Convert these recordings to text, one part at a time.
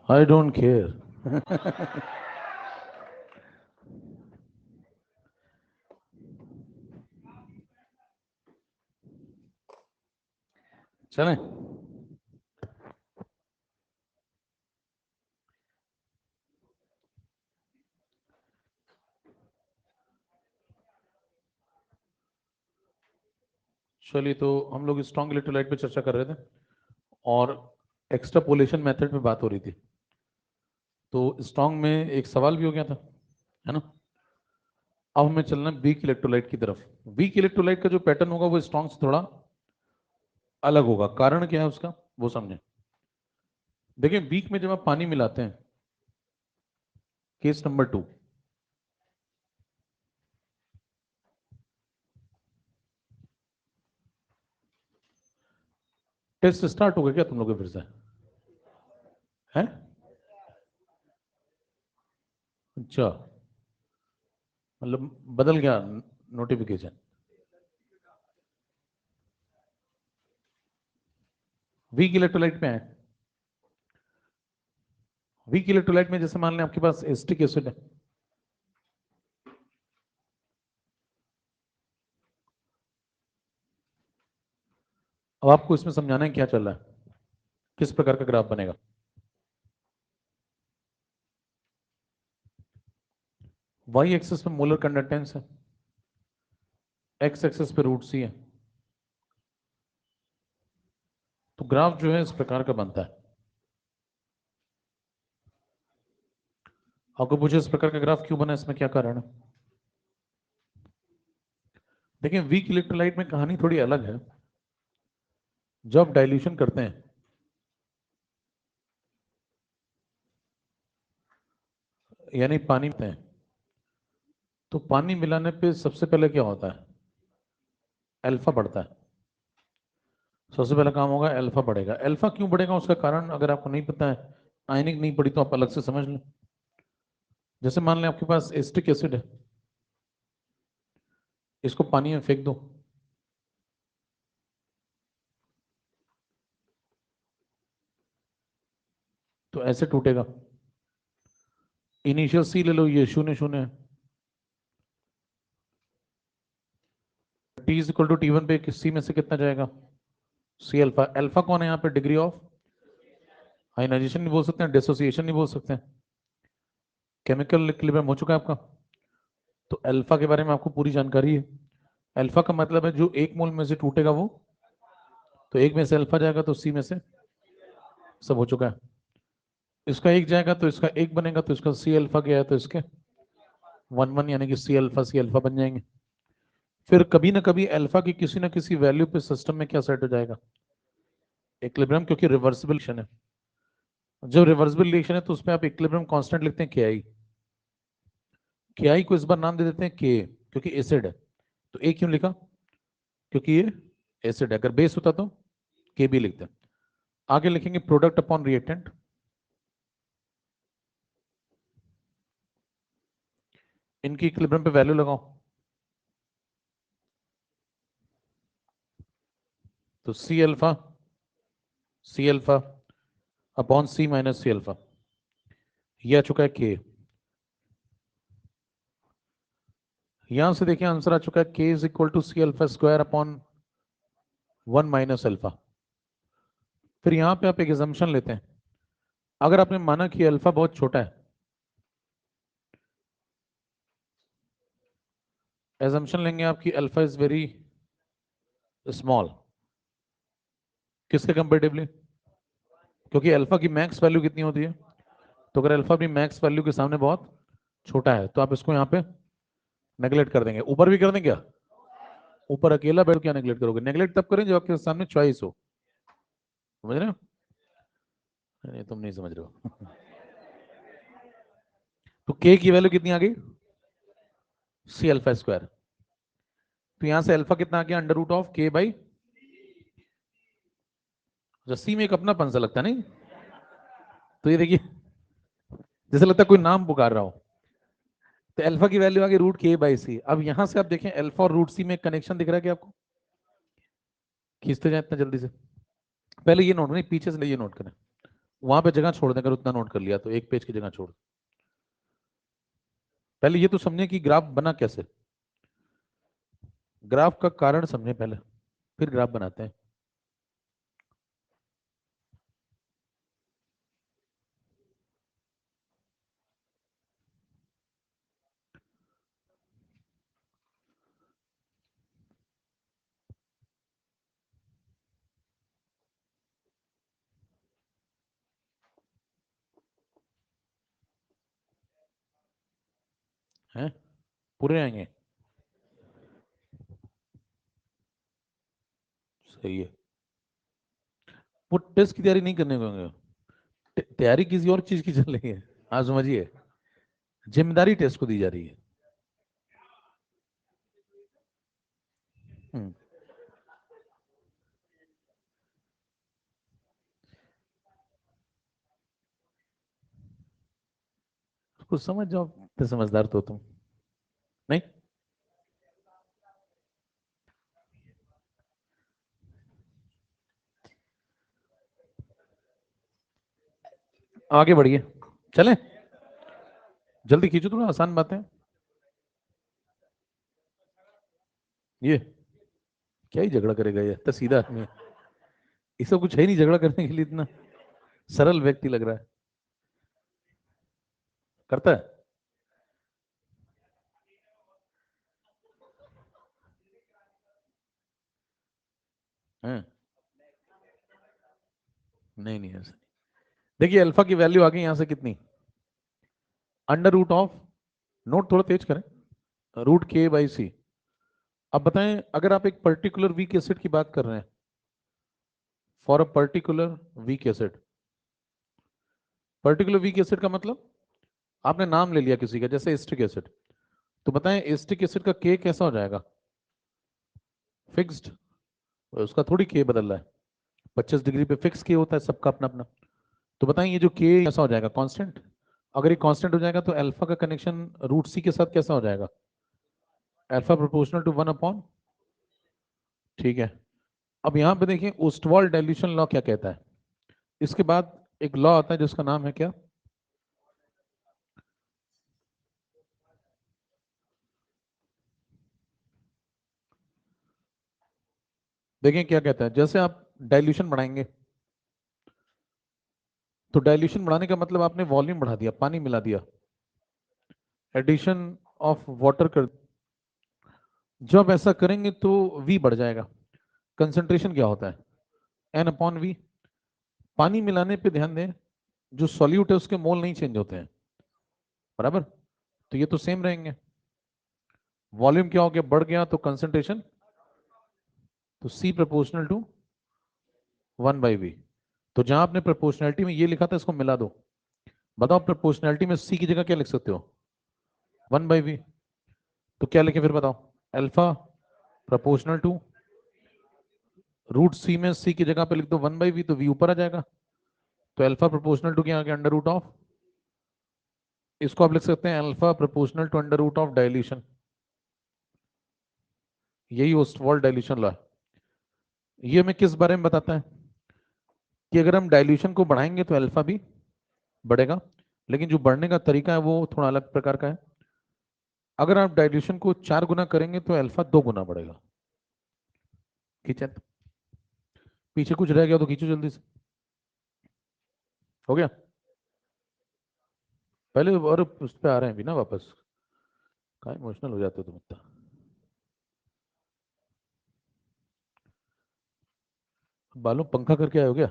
I don't care. चलें। चलिए, तो हम लोग स्ट्रॉन्ग इलेक्ट्रोलाइट पे चर्चा कर रहे थे और एक्सट्रापोलेशन मेथड पे बात हो रही थी। तो स्ट्रॉन्ग में एक सवाल भी हो गया था, है ना। अब हमें चलना है वीक इलेक्ट्रोलाइट की तरफ। वीक इलेक्ट्रोलाइट का जो पैटर्न होगा वो स्ट्रॉन्ग से थोड़ा अलग होगा। कारण क्या है उसका, वो समझें। देखिए, वीक में जब आप पानी मिलाते हैं, केस नंबर 2, टेस्ट स्टार्ट हो गया क्या तुम लोग के फिर से? है? अच्छा, मतलब बदल गया नोटिफिकेशन। वीक इलेक्ट्रोलाइट में है। वीक इलेक्ट्रोलाइट में जैसे मान लें आपके पास एसिटिक एसिड है। अब आपको इसमें समझाना है क्या चल रहा है, किस प्रकार का ग्राफ बनेगा। वाई एक्सिस पे मोलर कंडक्टेंस है, एक्स एक्सिस पे रूट सी है। तो ग्राफ जो है इस प्रकार का बनता है। आपको पूछे इस प्रकार का ग्राफ क्यों बना, इसमें क्या कारण है। देखिए, वीक इलेक्ट्रोलाइट में कहानी थोड़ी अलग है। जब डाइल्यूशन करते हैं, यानी पानी में हैं, तो पानी मिलाने पे सबसे पहले क्या होता है, अल्फा बढ़ता है। सबसे पहला काम होगा अल्फा बढ़ेगा। अल्फा क्यों बढ़ेगा उसका कारण अगर आपको नहीं पता है, आयनिक नहीं पड़ी, तो आप अलग से समझ लें। जैसे मान लें आपके पास एसिटिक एसिड है, इसको पानी में फेंक दो, तो ऐसे टूटेगा। इनिशियल सी ले लो, ये 0 0 है। T is equal to T1 पे सी में से कितना जाएगा, सी अल्फा। अल्फा कौन है यहाँ पे, डिग्री ऑफ आयनाइजेशन नहीं बोल सकते हैं, डिसोसिएशन नहीं बोल सकते हैं। केमिकल इक्विलिब्रियम हो चुका है आपका। तो अल्फा के बारे में आपको पूरी जानकारी है। अल्फा का मतलब है जो एक मोल में से टूटेगा वो, तो एक में से अल्फा जाएगा तो सी में से सब हो चुका है। इसका एक जाएगा तो इसका एक बनेगा, तो इसका सी अल्फा गया है तो इसके 1 1, यानी कि सी अल्फा बन जाएंगे। फिर कभी ना कभी अल्फा की किसी ना किसी वैल्यू पे सिस्टम में क्या सेट हो जाएगा, इक्विलिब्रियम, क्योंकि रिवर्सिबल रिएक्शन है। जब रिवर्सिबल रिएक्शन है तो उसमें आप इक्विलिब्रियम कांस्टेंट लिखते हैं के आई। के आई को इस बार नाम दे देते हैं के, क्योंकि एसिड है। तो ए क्यों लिखा, क्योंकि ये एसिड है। अगर बेस होता तो के बी लिखते हैं। आगे लिखेंगे प्रोडक्ट अपॉन रिएक्टेंट। इनकी इक्विलिब्रियम पे वैल्यू लगाओ, तो सी अल्फा अपॉन सी माइनस सी अल्फा, ये आ चुका है के। यहां से देखिए आंसर आ चुका है K is equal to C alpha square upon 1 - alpha. फिर यहां पे आप एक एजम्पशन लेते हैं। अगर आपने माना कि अल्फा बहुत छोटा है, एजम्पशन लेंगे आपकी अल्फा इज वेरी स्मॉल, किसके कंपेरेटिवली, क्योंकि अल्फा की मैक्स वैल्यू कितनी होती है। तो अगर अल्फा अपनी मैक्स वैल्यू के सामने बहुत छोटा है, तो आप इसको यहाँ पे नेगलेक्ट कर देंगे। ऊपर भी कर देंगे क्या, ऊपर अकेला बैठ क्या नेगलेक्ट करोगे, नेगलेक्ट तब करें जब आपके सामने चॉइस हो। समझ रहे हो, नहीं तुम नहीं समझ रहे हो। तो के की वैल्यू कितनी आ गई, सी अल्फा स्क्वायर। तो यहां से अल्फा कितना आ गया, अंडर रूट ऑफ के बाई, सी में एक अपनापन सा लगता है नहीं। तो ये देखिए, जैसे लगता है कोई नाम पुकार रहा हो। तो अल्फा की वैल्यू आ गई रूट के बाई सी। अब यहां से आप देखें अल्फा और रूट सी में कनेक्शन दिख रहा है क्या आपको, खींचते जाए इतना जल्दी से। पहले ये नोट नहीं, पीछे से ये नोट करें। वहां पे जगह छोड़ दें, अगर उतना नोट कर लिया तो एक पेज की जगह छोड़। पहले ये तो समझे कि ग्राफ बना कैसे, ग्राफ का कारण समझे पहले, फिर ग्राफ बनाते हैं। हैं पूरे आएंगे, सही है। वो टेस्ट की तैयारी नहीं करने को होंगे, तैयारी किसी और चीज की चल रही है। हाँ समझिए, जिम्मेदारी टेस्ट को दी जा रही है। हम्म, कुछ समझ जाओ, इतने समझदार तो तुम नहीं। आगे बढ़िए, चले, जल्दी खींचो, थोड़ा आसान बातें। ये क्या ही झगड़ा करेगा, ये तो सीधा आदमी है, इसको कुछ है ही नहीं झगड़ा करने के लिए, इतना सरल व्यक्ति लग रहा है, करता है। हैं? नहीं नहीं ऐसा नहीं। देखिए अल्फा की वैल्यू आ गई यहां से कितनी, अंडर रूट ऑफ, नोट थोड़ा तेज करें, √k/c। अब बताएं, अगर आप एक पर्टिकुलर वीक एसिड की बात कर रहे हैं, for a particular weak acid, particular weak acid का मतलब आपने नाम ले लिया किसी का, जैसे एस्टिक एसिड, तो बताएं एस्टिक एसिड का के कैसा हो जाएगा, फिक्स्ड, उसका थोड़ी के बदल रहा है, 25 डिग्री पे फिक्स के होता है सबका अपना अपना। तो बताएं ये जो के कैसा हो जाएगा, कांस्टेंट। अगर ये कांस्टेंट हो जाएगा तो अल्फा का कनेक्शन √c के साथ कैसा हो जाएगा, अल्फा प्रोपोर्शनल टू 1/, ठीक है। अब यहां पे देखिए ओस्टवाल डाइल्यूशन लॉ क्या कहता है, इसके बाद एक लॉ आता है जिसका नाम है क्या, देखें क्या कहता है, जैसे आप डाइल्यूशन बढ़ाएंगे, तो डाइल्यूशन बढ़ाने का मतलब आपने वॉल्यूम बढ़ा दिया, पानी मिला दिया, एडिशन ऑफ वाटर कर, जब ऐसा करेंगे तो v बढ़ जाएगा। कंसंट्रेशन क्या होता है, n/v। पानी मिलाने पे ध्यान दें, जो सॉल्यूट है उसके मोल नहीं चेंज होते हैं, बराबर, तो ये तो सेम रहेंगे। वॉल्यूम क्या हो गया, बढ़ गया, तो कंसंट्रेशन, तो c प्रोपोर्शनल टू 1/v। तो जहां आपने प्रोपोर्शनैलिटी में ये लिखा था इसको मिला दो, बताओ प्रोपोर्शनैलिटी में c की जगह क्या लिख सकते हो, 1/v। तो क्या लिखे फिर बताओ, अल्फा प्रोपोर्शनल टू √c में c की जगह पे लिख दो 1/v, तो v ऊपर आ जाएगा। तो अल्फा प्रोपोर्शनल टू क्या आ गया, अंडर रूट ऑफ, इसको आप लिख सकते हैं alpha proportional to under root of dilution. यही ओस्टवाल्ड डायल्यूशन लॉ है। ये हमें किस बारे में बताता है, कि अगर हम डायल्यूशन को बढ़ाएंगे तो अल्फा भी बढ़ेगा, लेकिन जो बढ़ने का तरीका है वो थोड़ा अलग प्रकार का है। अगर आप डायल्यूशन को 4 गुना करेंगे तो अल्फा 2 गुना बढ़ेगा। खींचे, पीछे कुछ रह गया तो खींचो जल्दी से, हो गया। पहले और उस पर आ रहे हैं भी ना वापस, कहाँ इमोशनल हो जाते हो तुम इतना, बालों पंखा करके आए हो गया।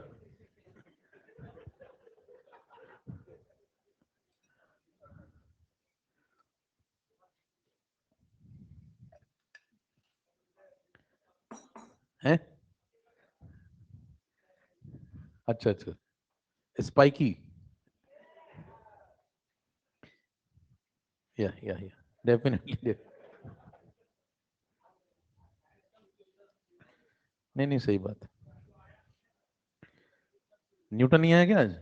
हैं, अच्छा अच्छा, स्पाइकी, या डेफिनेटली। नहीं नहीं सही बात है। न्यूटन नहीं आया क्या आज,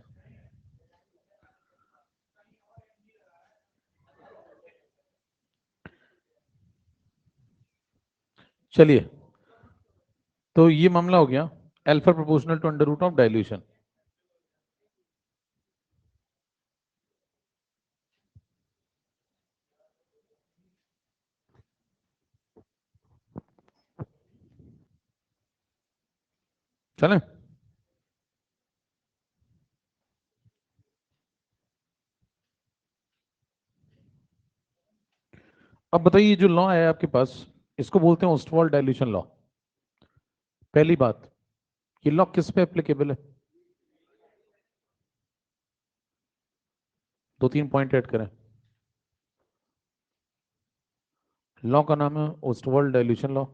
चलिए, तो ये मामला हो गया alpha proportional to under root of dilution. चलें? अब बताइए जो लॉ है आपके पास, इसको बोलते हैं ओस्टवाल्ड डाइल्यूशन लॉ। पहली बात, ये लॉ किस पे एप्लीकेबल है? दो तीन पॉइंट ऐड करें। लॉ का नाम है Ostwald dilution law.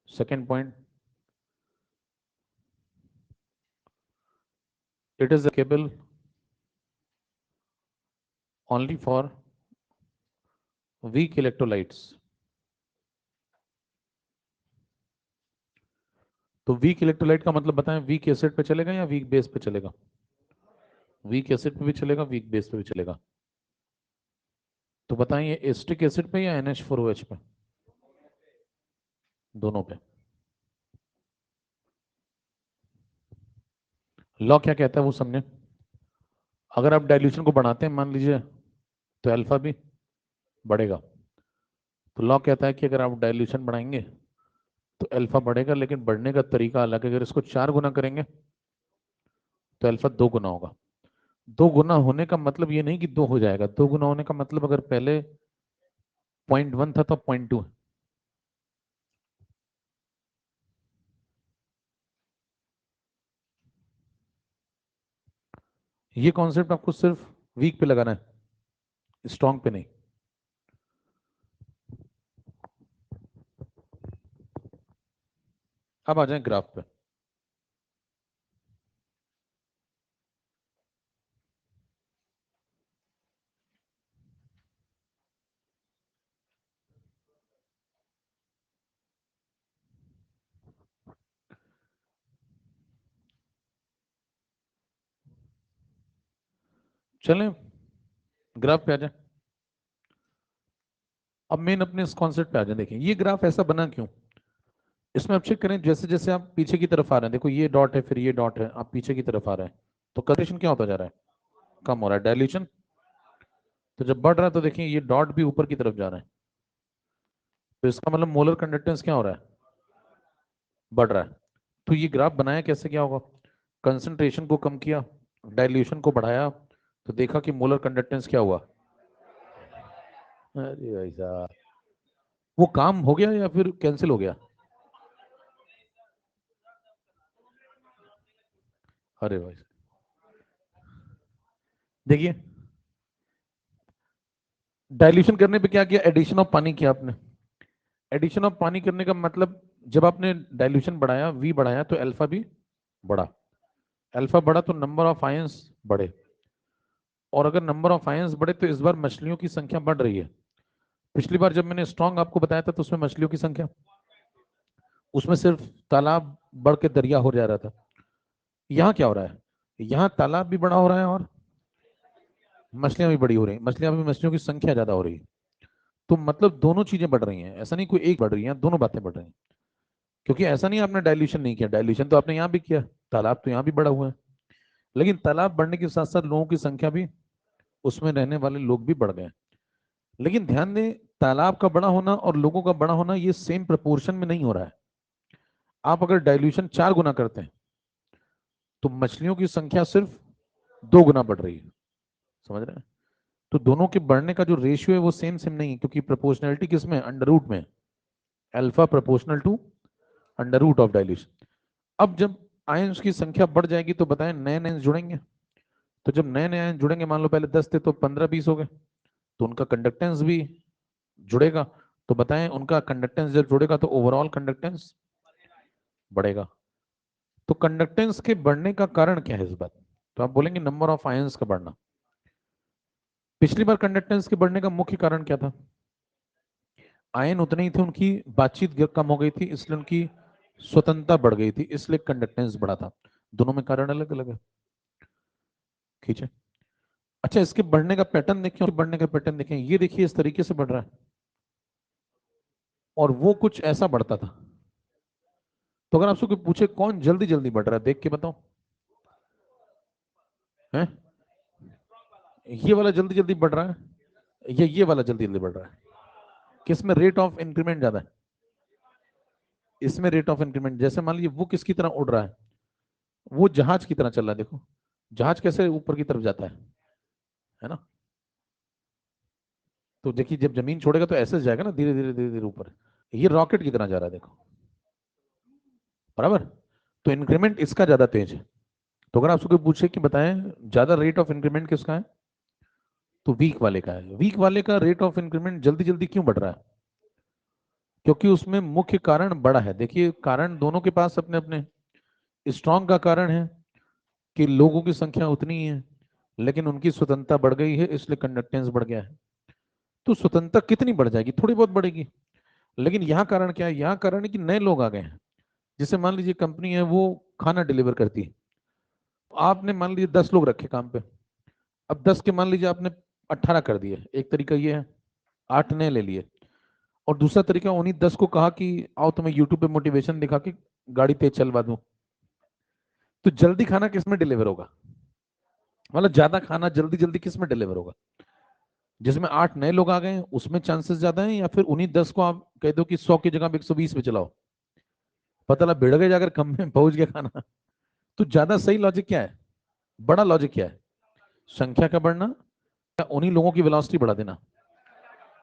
Second point, it is applicable only for weak electrolytes। तो वीक इलेक्ट्रोलाइट का मतलब बताएं, वीक एसिड पे चलेगा या वीक बेस पे चलेगा? वीक एसिड पे भी चलेगा, वीक बेस पे भी चलेगा। तो बताएं ये एस्टिक एसिड पे या NH4OH पे? दोनों पे। लॉ क्या कहता है वो समझे। अगर आप डाइल्यूशन को बढ़ाते हैं मान लीजिए, तो अल्फा भी बढ़ेगा। तो लॉ कहता है कि अगर आप डाइल्यूशन बढ़ाएंगे तो अल्फा बढ़ेगा, लेकिन बढ़ने का तरीका अलग है। अगर इसको 4 गुना करेंगे तो अल्फा 2 गुना होगा। 2 गुना होने का मतलब ये नहीं कि 2 हो जाएगा। 2 गुना होने का मतलब अगर पहले 0.1 था तो 0.2 है। ये कॉन्सेप्ट आपको सिर्फ वीक पे लगाना है, स्ट्रॉन्ग पे नहीं। अब आ जाए ग्राफ पे। चलें ग्राफ पे आ जाए। अब मेन अपने इस कॉन्सेप्ट पे आ जाए। देखिए ये ग्राफ ऐसा बना क्यों, इसमें आप चेक करें। जैसे जैसे आप पीछे की तरफ आ रहे हैं, देखो ये डॉट है, फिर ये डॉट है, आप पीछे की तरफ आ रहे हैं, तो कंसंट्रेशन क्या होता जा रहा है? कम हो रहा है, डायल्यूशन। तो जब बढ़ रहा है तो देखिए ये डॉट भी ऊपर की तरफ जा रहा है, तो इसका मतलब मोलर कंडक्टेंस क्या हो रहा है? बढ़ रहा है। तो ये ग्राफ बनाया कैसे, क्या होगा? कंसंट्रेशन को कम किया, डाइल्यूशन को बढ़ाया, तो देखा कि मोलर कंडक्टेंस क्या हुआ? अरे भाई साहब, वो काम हो गया या फिर कैंसिल हो गया? अरे भाई, देखिए डाइल्यूशन करने पे क्या किया, एडिशन ऑफ पानी किया आपने। एडिशन ऑफ पानी करने का मतलब, जब आपने डाइल्यूशन बढ़ाया, वी बढ़ाया, तो अल्फा भी बढ़ा। अल्फा बढ़ा तो नंबर ऑफ आयंस बढ़े, और अगर नंबर ऑफ आयंस बढ़े तो इस बार मछलियों की संख्या बढ़ रही है। पिछली बार जब मैंने स्ट्रॉन्ग आपको बताया था तो उसमें मछलियों की संख्या, उसमें सिर्फ तालाब बढ़ के दरिया हो जा रहा था। यहाँ क्या हो रहा है, यहाँ तालाब भी बड़ा हो रहा है और मछलियां भी बड़ी हो रही हैं। मछलियों की संख्या ज्यादा हो रही है। तो मतलब दोनों चीजें बढ़ रही हैं, ऐसा नहीं कोई एक बढ़ रही है, दोनों बातें बढ़ रही हैं। क्योंकि ऐसा नहीं आपने डाइल्यूशन नहीं किया, डाइल्यूशन तो आपने यहाँ भी किया, तालाब तो यहाँ भी बड़ा हुआ है। लेकिन तालाब बढ़ने के साथ साथ लोगों की संख्या भी, उसमें रहने वाले लोग भी बढ़ गए। लेकिन ध्यान दें, तालाब का बड़ा होना और लोगों का बड़ा होना ये सेम प्रपोर्शन में नहीं हो रहा है। आप अगर डाइल्यूशन 4 गुना करते हैं तो मछलियों की संख्या सिर्फ 2 गुना बढ़ रही है। समझ रहे हैं? तो दोनों के बढ़ने का जो रेशियो है वो सेम सेम नहीं है, क्योंकि प्रोपोर्शनैलिटी किसमें, अंडर रूट में। Alpha proportional to under root of dilution. अब जब आयंस की संख्या बढ़ जाएगी तो बताएं नए नए जुड़ेंगे। तो जब नए नए आयन जुड़ेंगे, मान लो पहले 10 थे तो 15-20 हो गए, तो उनका कंडक्टेंस भी जुड़ेगा। तो बताएं उनका कंडक्टेंस जब जुड़ेगा तो ओवरऑल कंडक्टेंस बढ़ेगा। तो कंडक्टेंस के बढ़ने का कारण क्या है इस बात? तो आप बोलेंगे नंबर ऑफ आयंस का बढ़ना। पिछली बार कंडक्टेंस के बढ़ने का मुख्य कारण क्या था? आयन उतने ही थे, उनकी बातचीत कम हो गई थी, इसलिए उनकी स्वतंत्रता बढ़ गई थी, इसलिए कंडक्टेंस बढ़ा था। दोनों में कारण अलग अलग है। ठीक है। अच्छा, इसके बढ़ने का पैटर्न देखें, और बढ़ने का पैटर्न देखें, ये देखिए इस तरीके से बढ़ रहा है, और वो कुछ ऐसा बढ़ता था। तो अगर आपसे कोई पूछे कौन जल्दी जल्दी बढ़ रहा है, देख के बताओ। है ये वाला जल्दी जल्दी बढ़ रहा है, ये वाला जल्दी जल्दी बढ़ रहा है? किसमें रेट ऑफ इंक्रीमेंट ज्यादा है? इसमें रेट ऑफ इंक्रीमेंट, जैसे मान लीजिए वो किसकी तरह उड़ रहा है, वो जहाज की तरह चल रहा है। देखो जहाज कैसे ऊपर की तरफ जाता है ना। तो देखिए जब जमीन छोड़ेगा तो ऐसे जाएगा ना, धीरे धीरे धीरे धीरे ऊपर। ये रॉकेट की तरह जा रहा है देखो, बराबर। तो इंक्रीमेंट इसका ज्यादा तेज है। तो अगर आपसे कोई पूछे कि बताएं ज्यादा रेट ऑफ इंक्रीमेंट किसका है, तो वीक वाले का है। वीक वाले का रेट ऑफ इंक्रीमेंट जल्दी जल्दी क्यों बढ़ रहा है? क्योंकि उसमें मुख्य कारण बड़ा है। देखिए कारण दोनों के पास अपने अपने। स्ट्रांग का कारण है कि लोगों की संख्या उतनी ही है, लेकिन उनकी स्वतंत्रता बढ़ गई है, इसलिए कंडक्टेंस बढ़ गया है। तो स्वतंत्रता कितनी बढ़ जाएगी? थोड़ी बहुत बढ़ेगी। लेकिन यहाँ कारण क्या है? यहाँ कारण है कि नए लोग आ गए हैं। जैसे मान लीजिए कंपनी है, वो खाना डिलीवर करती है। आपने मान लीजिए 10 लोग रखे काम पे। अब 10 के मान लीजिए आपने 18 कर दिए, एक तरीका ये है। 8 नए ले लिए। और दूसरा तरीका, उन्हीं 10 को कहा कि आओ तुम्हें यूट्यूब पे मोटिवेशन दिखा के गाड़ी तेज चलवा दूं। तो जल्दी खाना किस में डिलीवर होगा? मतलब ज्यादा खाना जल्दी जल्दी किस में डिलीवर होगा? जिसमें 8 नए लोग आ गए हैं उसमें चांसेस ज्यादा हैं, या फिर उन्हीं 10 को आप कह दो कि 100 की जगह 120 पे चलाओ, पता लगा भिड़ गए जाकर कम में पहुंच गया खाना। तो ज्यादा सही लॉजिक क्या है? बड़ा लॉजिक क्या है? संख्या का बढ़ना या उन्हीं लोगों की वेलोसिटी बढ़ा देना?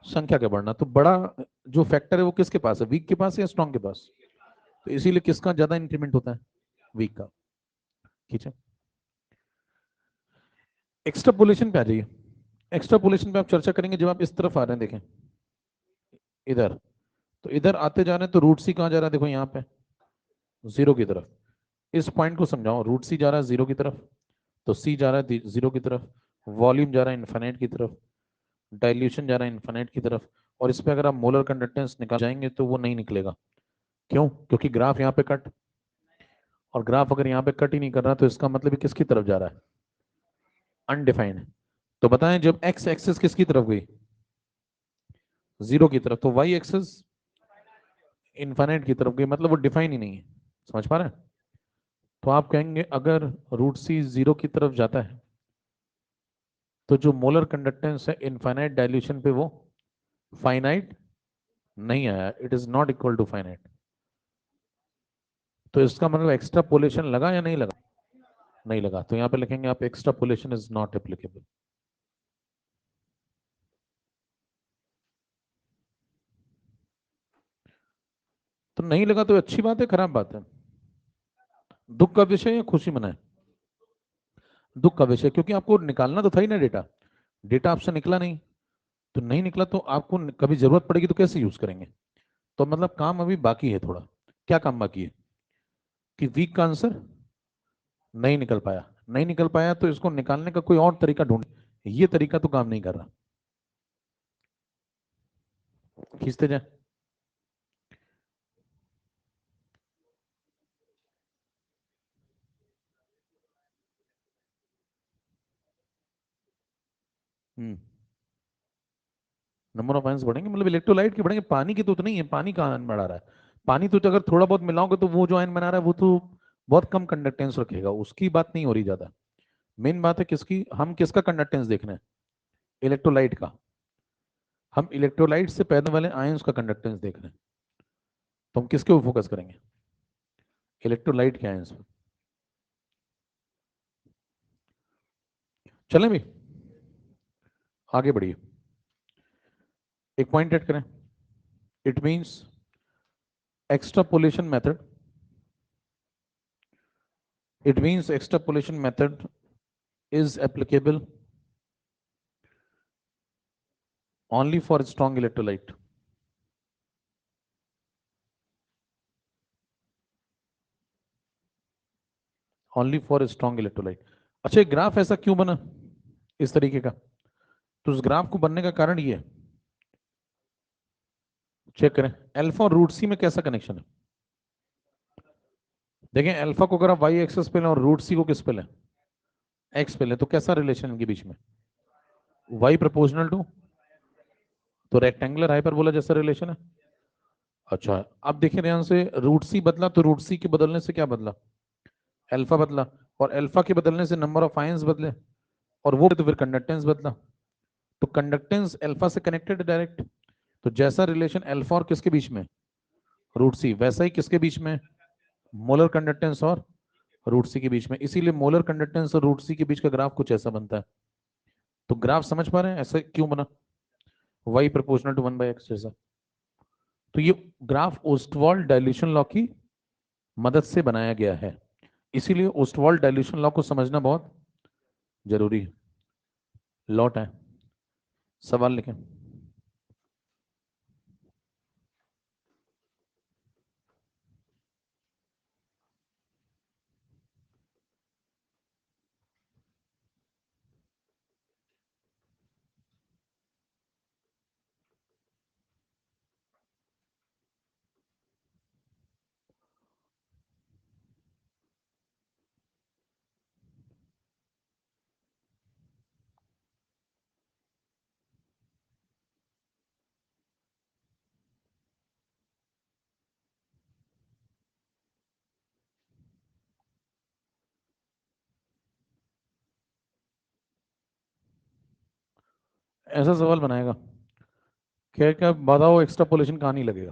संख्या का बढ़ना। तो बड़ा जो फैक्टर है वो किसके पास है? वीक के पास या स्ट्रॉन्ग के पास? तो इसीलिए किसका ज्यादा इंक्रीमेंट होता है? वीक का। ठीक है। एक्स्ट्रापोलेशन पे आ जाइए। एक्स्ट्रापोलेशन पे आप चर्चा करेंगे जब आप इस तरफ आ रहे हैं, देखें इधर। तो इधर आते जा रहे हैं तो रूट सी कहाँ जा रहा है? देखो यहाँ पे जीरो की तरफ। इस पॉइंट को समझाओ, रूट सी जा रहा है जीरो की तरफ, तो सी जा रहा है जीरो की तरफ। वॉल्यूम जा रहा है इन्फिनिट की तरफ, डाइल्यूशन जा रहा है इन्फिनिट की तरफ। और इस पे अगर आप मोलर कंडक्टेंस निकाल जाएंगे तो वो नहीं निकलेगा। क्यों? क्योंकि ग्राफ यहाँ पे कट, और ग्राफ अगर यहाँ पे कट ही नहीं कर रहा तो इसका मतलब ये किसकी तरफ जा रहा है? अनडिफाइंड। तो बताएं जब एक्स एक्सिस किसकी तरफ गई? जीरो की तरफ। तो वाई एक्सिस इन्फिनिट की तरफ गई, मतलब वो डिफाइन ही नहीं है। समझ पा रहे हैं? तो आप कहेंगे अगर रूट सी जीरो की तरफ जाता है तो जो मोलर कंडक्टेंस है इनफाइनाइट डाइल्यूशन पे वो फाइनाइट नहीं आया, it is not equal to finite. तो इसका मतलब एक्स्ट्रापोलेशन लगा या नहीं लगा? नहीं लगा। तो यहाँ पे लिखेंगे आप एक्स्ट्रापोलेशन इज नॉट एप्लीकेबल। तो नहीं लगा तो अच्छी बात है खराब बात है? दुख का विषय या खुशी मनाए? दुख का विषय, क्योंकि आपको निकालना तो था ही ना डेटा। डेटा आपसे निकला नहीं। तो नहीं निकला तो आपको कभी जरूरत पड़ेगी तो कैसे यूज करेंगे? तो मतलब काम अभी बाकी है थोड़ा। क्या काम बाकी है? कि वीक का आंसर नहीं निकल पाया। नहीं निकल पाया तो इसको निकालने का कोई और तरीका ढूंढे। ये तरीका तो काम नहीं कर रहा। खींचते जाए। हम्म। नंबर ऑफ आयंस बढ़ेंगे, मतलब इलेक्ट्रोलाइट के बढ़ेंगे, पानी के तो उतने ही है। पानी कहाँ आयन बढ़ा रहा है? पानी तो अगर थोड़ा बहुत मिलाओगे तो वो जो आयन बना रहा है वो तो बहुत कम कंडक्टेंस रखेगा, उसकी बात नहीं हो रही ज्यादा। मेन बात है किसकी, हम किसका कंडक्टेंस देख रहे हैं? इलेक्ट्रोलाइट का। हम इलेक्ट्रोलाइट से पैदा वाले आयंस का कंडक्टेंस देख रहे हैं। तो हम किसके ऊपर फोकस करेंगे? इलेक्ट्रोलाइट के आयंस पे। चलें भी, आगे बढ़िए। एक पॉइंट ऐड करें। It means extrapolation method it means extrapolation method is applicable only for strong electrolyte. Only for strong electrolyte. अच्छा ये ग्राफ ऐसा क्यों बना इस तरीके का? तो उस ग्राफ को बनने का कारण ये है, चेक करें। अल्फा और रूट सी में कैसा कनेक्शन है? देखें अल्फा को अगर आप वाई एक्सेस पे लें और रूट सी को किस पे लें? एक्स पे लें, तो कैसा रिलेशन इनके बीच में? वाई प्रोपोर्शनल टू, तो रेक्टेंगुलर हाइपरबोला जैसा रिलेशन है। अच्छा अब देखिए ध्यान से, रूट सी बदला तो रूट सी के बदलने से क्या बदला? अल्फा बदला। और अल्फा के बदलने से नंबर ऑफ आयंस बदले, और वो तो फिर कंडक्टेंस बदला। तो कंडक्टेंस अल्फा से कनेक्टेड है डायरेक्ट। तो जैसा रिलेशन अल्फा और किसके बीच में? रूट सी, वैसा ही किसके बीच में, मोलर कंडक्टेंस और रूट सी के बीच में। इसीलिए मोलर कंडक्टेंस और रूट सी के बीच का ग्राफ कुछ ऐसा बनता है। तो ग्राफ समझ पा रहे हैं ऐसा क्यों बना, y प्रोपोर्शनल टू 1/x जैसा। तो ये ग्राफ ओस्टवाल्ड डाइल्यूशन लॉ की मदद से बनाया गया है। इसीलिए ओस्टवाल्ड डाइल्यूशन लॉ को समझना बहुत जरूरी है। लॉट है, सवाल लिखें। ऐसा सवाल बनाएगा, क्या क्या बताओ, एक्स्ट्रापोलेशन कहाँ नहीं लगेगा।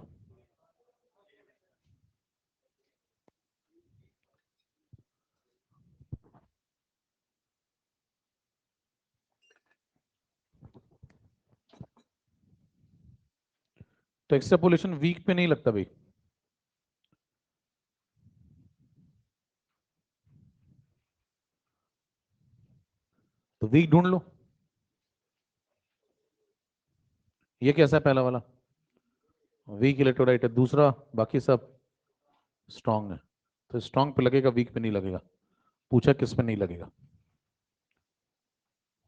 तो एक्स्ट्रापोलेशन वीक पे नहीं लगता भाई, तो वीक ढूंढ लो। ये कैसा है पहला वाला, वीक इलेक्ट्रोलाइट है, दूसरा बाकी सब स्ट्रांग है। तो स्ट्रांग पे लगेगा, वीक पे नहीं लगेगा। पूछा किस पे नहीं लगेगा,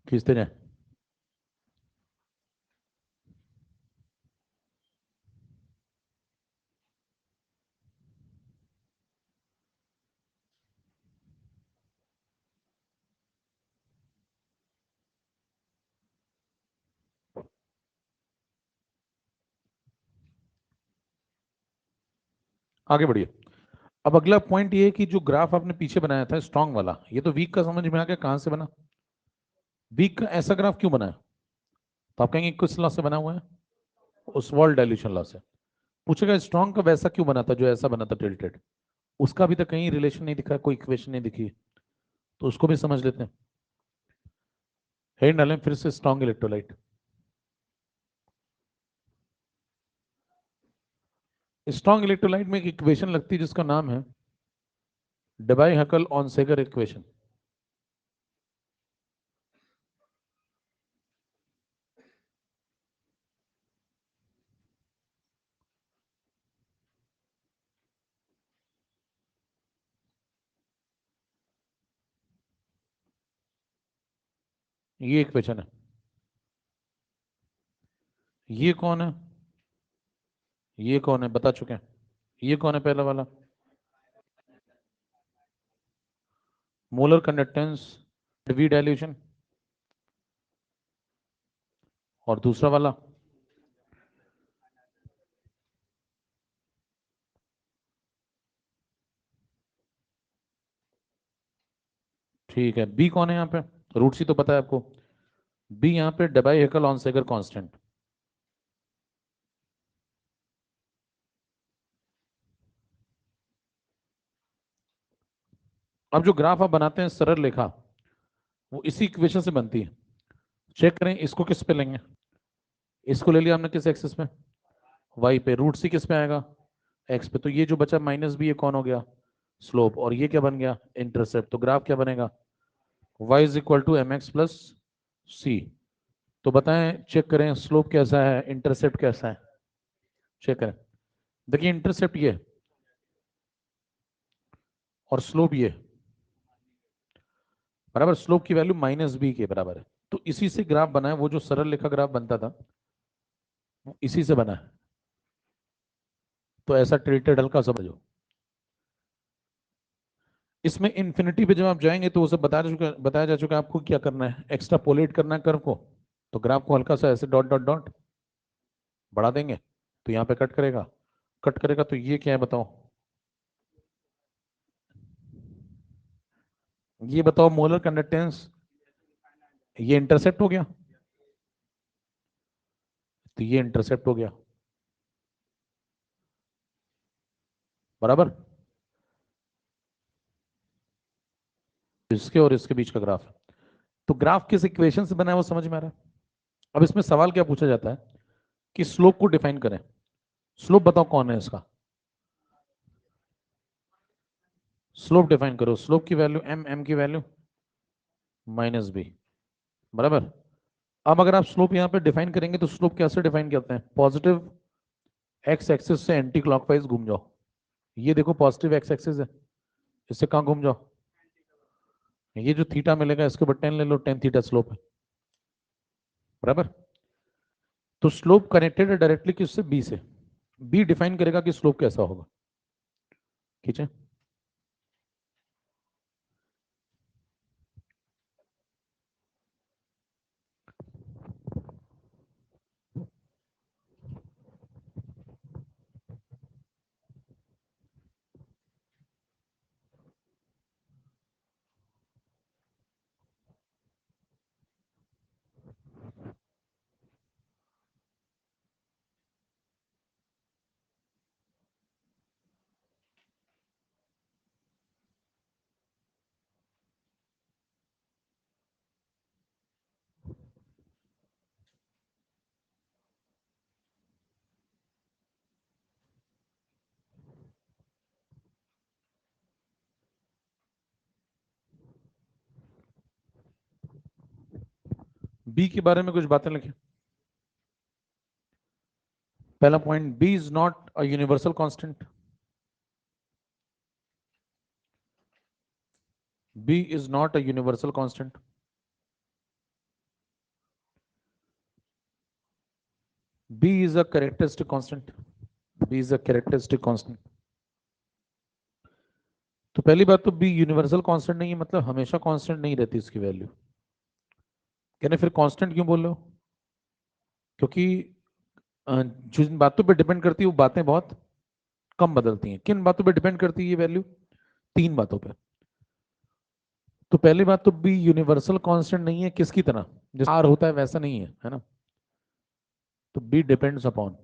खींचते जाए। आगे बढ़िए। अब अगला पॉइंट ये है कि जो ग्राफ आपने पीछे बनाया था स्ट्रांग वाला, ये तो वीक का समझ में आ गया कहां से बना। वीक का ऐसा ग्राफ क्यों बना है, तो आप कहेंगे किस लॉ से बना हुआ है, ओस्वाल्ड डाइल्यूशन लॉ से। पूछेगा स्ट्रांग का वैसा क्यों बना था जो ऐसा बना था टिल्टेड, उसका भी तो कहीं रिलेशन नहीं दिखा, कोई इक्वेशन नहीं दिखी। तो उसको भी समझ लेते हैं। हेड डालें फिर से, स्ट्रांग इलेक्ट्रोलाइट। स्ट्रांग इलेक्ट्रोलाइट में एक इक्वेशन लगती है जिसका नाम है डेबाई हकल ऑनसेगर इक्वेशन। ये इक्वेशन है। ये कौन है, ये कौन है बता चुके हैं। ये कौन है पहला वाला, मोलर कंडक्टेंस वी डाइल्यूशन। और दूसरा वाला, ठीक है, बी कौन है यहाँ पे, रूट सी तो पता है आपको। बी यहाँ पे डेबाई हेकल ऑनसेगर कांस्टेंट। अब जो ग्राफ आप बनाते हैं सरल रेखा, वो इसी इक्वेशन से बनती है। चेक करें इसको किस पे लेंगे, इसको ले लिया हमने किस एक्सिस पे, वाई पे। रूट सी किस पे आएगा, एक्स पे। तो ये जो बचा माइनस बी, ये कौन हो गया, स्लोप। और ये क्या बन गया, इंटरसेप्ट। तो ग्राफ क्या बनेगा, y is equal to m x plus c. तो बताएं, चेक करें स्लोप कैसा है, इंटरसेप्ट कैसा है, चेक करें। देखिए इंटरसेप्ट ये और स्लोप ये बराबर, स्लोप की वैल्यू माइनस बी के बराबर है। तो इसी से ग्राफ बना है, वो जो सरल रेखा ग्राफ बनता था वो इसी से बना है। तो ऐसा टिल्टेड हल्का समझो। इसमें इन्फिनिटी पे जब आप जाएंगे तो वो सब बताया जा चुका है आपको क्या करना है, एक्स्ट्रापोलेट करना है कर्व को। तो ग्राफ को हल्का सा ऐसे डॉट डॉट डॉट बढ़ा देंगे, तो यहाँ पे कट करेगा। कट करेगा तो ये क्या है बताओ, ये बताओ मोलर कंडक्टेंस, ये इंटरसेप्ट हो गया। तो ये इंटरसेप्ट हो गया। बराबर, इसके और इसके बीच का ग्राफ है। तो ग्राफ किस इक्वेशन से बना है वो समझ में आ रहा है। अब इसमें सवाल क्या पूछा जाता है कि स्लोप को डिफाइन करें। स्लोप बताओ कौन है इसका, स्लोप डिफाइन करो। स्लोप की वैल्यू एम, एम की वैल्यू माइनस बी, बराबर। अब अगर आप स्लोप यहाँ पे डिफाइन करेंगे तो स्लोप कैसे डिफाइन करते हैं, पॉजिटिव एक्स एक्सिस से एंटी क्लॉकवाइज घूम जाओ। ये देखो पॉजिटिव एक्स एक्सिस है, इससे कहाँ घूम जाओ, ये जो थीटा मिलेगा इसके ऊपर टेन ले लो, टेन थीटा स्लोप है, बराबर। तो स्लोप कनेक्टेड है डायरेक्टली किससे, बी से। बी डिफाइन करेगा कि स्लोप कैसा होगा, ठीक है। बी के बारे में कुछ बातें लिखें। पहला point, B is not a universal constant. B is not a universal constant. B is a characteristic constant. B is a characteristic constant. तो पहली बात तो बी यूनिवर्सल कांस्टेंट नहीं है, मतलब हमेशा कांस्टेंट नहीं रहती इसकी वैल्यू। कहने फिर कांस्टेंट क्यों बोल रहे हो, क्योंकि जिन बातों पे डिपेंड करती है वो बातें बहुत कम बदलती हैं। किन बातों पे डिपेंड करती है ये वैल्यू, तीन बातों पे। तो पहली बात तो बी यूनिवर्सल कांस्टेंट नहीं है, किसकी तरह, जैसे आर होता है वैसा नहीं है ना। तो बी डिपेंड्स अपॉन,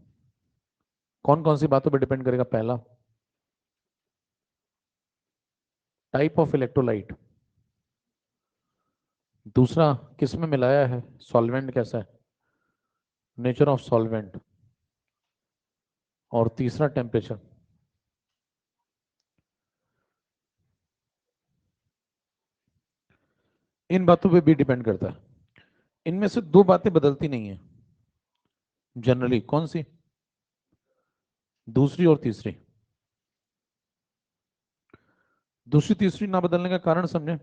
कौन कौन सी बातों पे डिपेंड करेगा, पहला टाइप ऑफ इलेक्ट्रोलाइट, दूसरा किस में मिलाया है, सॉल्वेंट कैसा है, नेचर ऑफ सॉल्वेंट, और तीसरा टेम्परेचर। इन बातों पे भी डिपेंड करता है। इनमें से दो बातें बदलती नहीं है जनरली, कौन सी, दूसरी और तीसरी। दूसरी तीसरी ना बदलने का कारण समझे।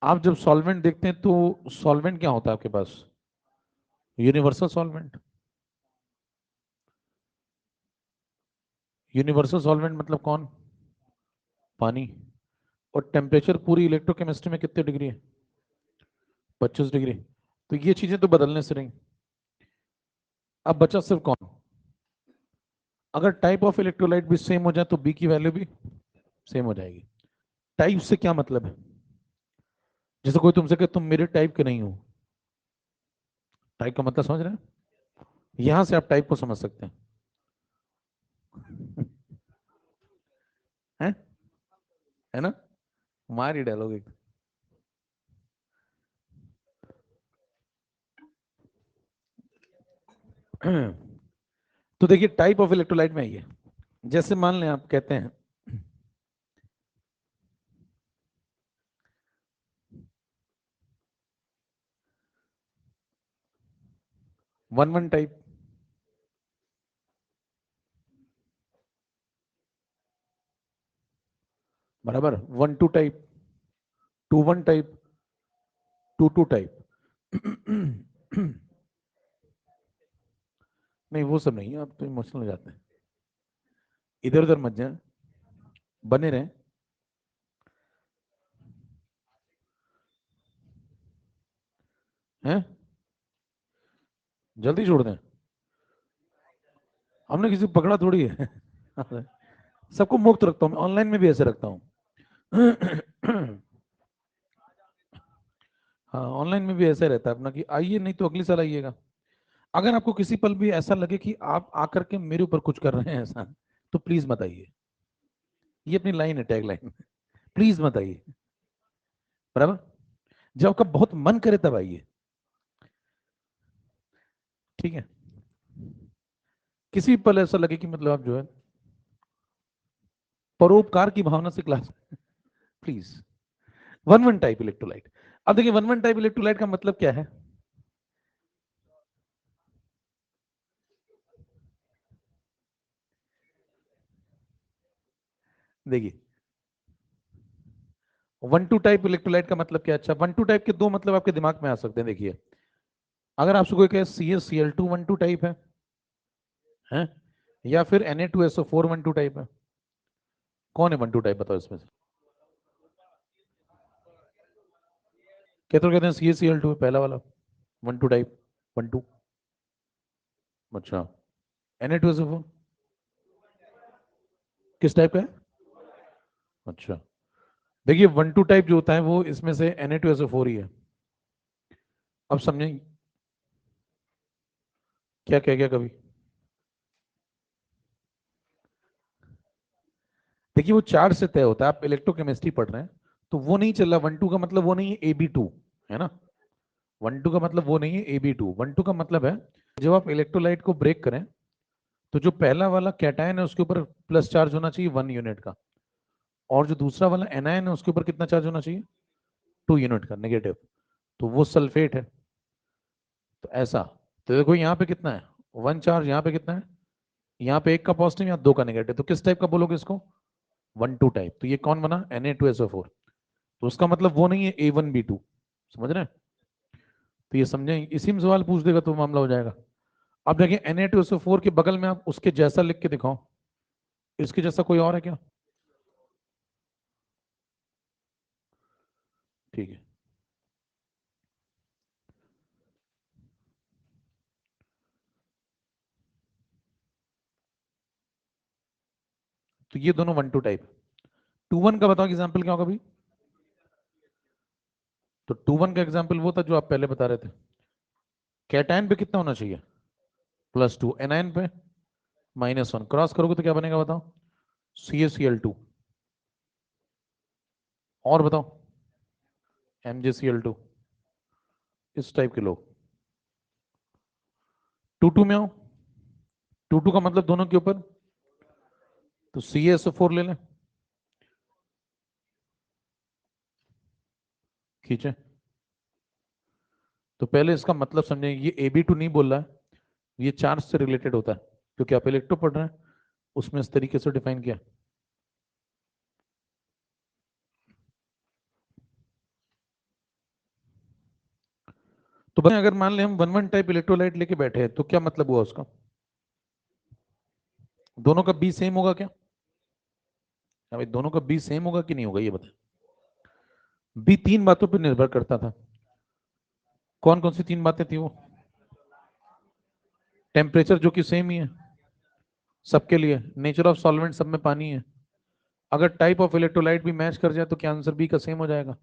आप जब सॉल्वेंट देखते हैं तो सॉल्वेंट क्या होता है आपके पास, यूनिवर्सल सॉल्वेंट। यूनिवर्सल सॉल्वेंट मतलब कौन, पानी। और टेम्परेचर पूरी इलेक्ट्रोकेमिस्ट्री में कितने डिग्री है, 25 डिग्री। तो ये चीजें तो बदलने से रही। अब बचा सिर्फ कौन, अगर टाइप ऑफ इलेक्ट्रोलाइट भी सेम हो जाए तो बी की वैल्यू भी सेम हो जाएगी। टाइप से क्या मतलब है, जैसे कोई तुमसे कहे तुम मेरे टाइप के नहीं हो, टाइप का मतलब समझ रहे हैं, यहां से आप टाइप को समझ सकते हैं, है ना, मार ही डालोगे। तो देखिए टाइप ऑफ इलेक्ट्रोलाइट में ये, जैसे मान लें आप कहते हैं 1-1 टाइप, बराबर, 1-2 टाइप, 2-1 टाइप, 2-2 टाइप। नहीं वो सब नहीं है, आप तो इमोशनल हो जाते हैं, इधर उधर मत जाए, बने रहें। हैं, जल्दी छोड़ दें, हमने किसी को पकड़ा थोड़ी है। सबको मुक्त रखता हूँ, ऑनलाइन में भी ऐसे रखता हूँ। हाँ ऑनलाइन में भी ऐसे रहता है अपना कि आइए, नहीं तो अगली साल आइएगा। अगर आपको किसी पल भी ऐसा लगे कि आप आकर के मेरे ऊपर कुछ कर रहे हैं ऐसा, तो प्लीज मत आइए। ये अपनी लाइन है, टैग लाइन। प्लीज मत आइए, बराबर। जब आपका बहुत मन करे तब आइए, ठीक है। किसी भी पल ऐसा लगे कि मतलब आप जो है परोपकार की भावना से class, please. One one type electrolyte. अब देखिए वन वन टाइप इलेक्ट्रोलाइट का मतलब क्या है। देखिए वन टू टाइप इलेक्ट्रोलाइट का मतलब क्या। अच्छा, वन टू टाइप के दो मतलब आपके दिमाग में आ सकते हैं। देखिए अगर आपसे कोई कहे CaCl2 वन टू टाइप है या फिर Na2SO4 वन टू टाइप है, कौन है वन टू टाइप बताओ इसमें से। क्या तो कहते हैं CaCl2 पहला वाला one two type, one two. अच्छा, Na2SO4 किस टाइप का है। अच्छा, देखिए वन टू टाइप जो होता है वो इसमें से Na2SO4 ही है। अब समझें क्या कह गया कभी। देखिए वो चार्ज से तय होता है, आप इलेक्ट्रोकेमिस्ट्री पढ़ रहे हैं तो वो नहीं चल रहा। वन टू का मतलब वो नहीं है Ab2, है ना। वन टू का मतलब वो नहीं है Ab2। वन टू का मतलब है जब आप इलेक्ट्रोलाइट को ब्रेक करें तो जो पहला वाला कैटायन है उसके ऊपर प्लस चार्ज होना चाहिए 1 यूनिट का, और जो दूसरा वाला एनायन है उसके ऊपर कितना चार्ज होना चाहिए 2 यूनिट का नेगेटिव। तो वो सल्फेट है। तो ऐसा, तो देखो यहाँ पे कितना है 1 चार्ज, यहाँ पे कितना है, यहाँ पे एक का पॉजिटिव यहाँ दो का नेगेटिव। तो किस टाइप का बोलोगे इसको, वन टू टाइप। तो ये कौन बना Na2SO4। तो उसका मतलब वो नहीं है A1B2, समझ रहे हैं। तो ये समझें, इसी में सवाल पूछ देगा तो मामला हो जाएगा। अब देखिए Na2SO4 के बगल में आप उसके जैसा लिख के दिखाओ, इसके जैसा कोई और है क्या। ठीक है, तो ये दोनों one two type. Two one का बताओ एग्जाम्पल क्या होगा भाई। तो टू वन का एग्जाम्पल वो था जो आप पहले बता रहे थे। कैटायन पे कितना होना चाहिए +2, एनायन पे -1, क्रॉस करोगे तो क्या बनेगा बताओ CaCl2। और बताओ MgCl2। इस टाइप के लोग टू टू में आओ। टू टू का मतलब दोनों के ऊपर, तो CaSO4 ले लें, खींचे। तो पहले इसका मतलब समझें, ये Ab2 नहीं बोल रहा है, ये चार्ज से रिलेटेड होता है क्योंकि आप इलेक्ट्रो पढ़ रहे हैं, उसमें इस तरीके से डिफाइन किया। तो बताएं अगर मान लें हम वन वन टाइप इलेक्ट्रोलाइट लेके बैठे हैं तो क्या मतलब हुआ उसका। दोनों का बी सेम होगा क्या। भाई दोनों का बी सेम होगा कि नहीं होगा ये बताएं। बी तीन बातों पर निर्भर करता था। कौन कौन सी तीन बातें थी वो। टेम्परेचर जो कि सेम ही है सबके लिए, नेचर ऑफ सॉल्वेंट सब में पानी है। अगर टाइप ऑफ इलेक्ट्रोलाइट भी मैच कर जाए तो क्या आंसर बी का सेम हो जाएगा।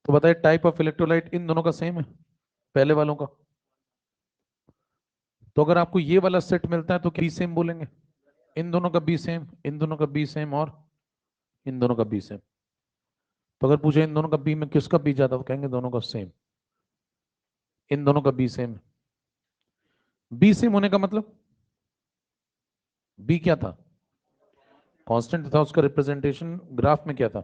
तो बताइए टाइप ऑफ इलेक्ट्रोलाइट इन दोनों का सेम है, पहले वालों का। तो अगर आपको ये वाला सेट मिलता है तो बी सेम बोलेंगे। इन दोनों का बी सेम, इन दोनों का बी सेम, और इन दोनों का बी सेम। तो अगर पूछे इन दोनों का बी में किसका बी ज्यादा, तो कहेंगे दोनों का सेम। इन दोनों का बी सेम। बी सेम होने का मतलब बी क्या था, कांस्टेंट था, उसका रिप्रेजेंटेशन ग्राफ में क्या था,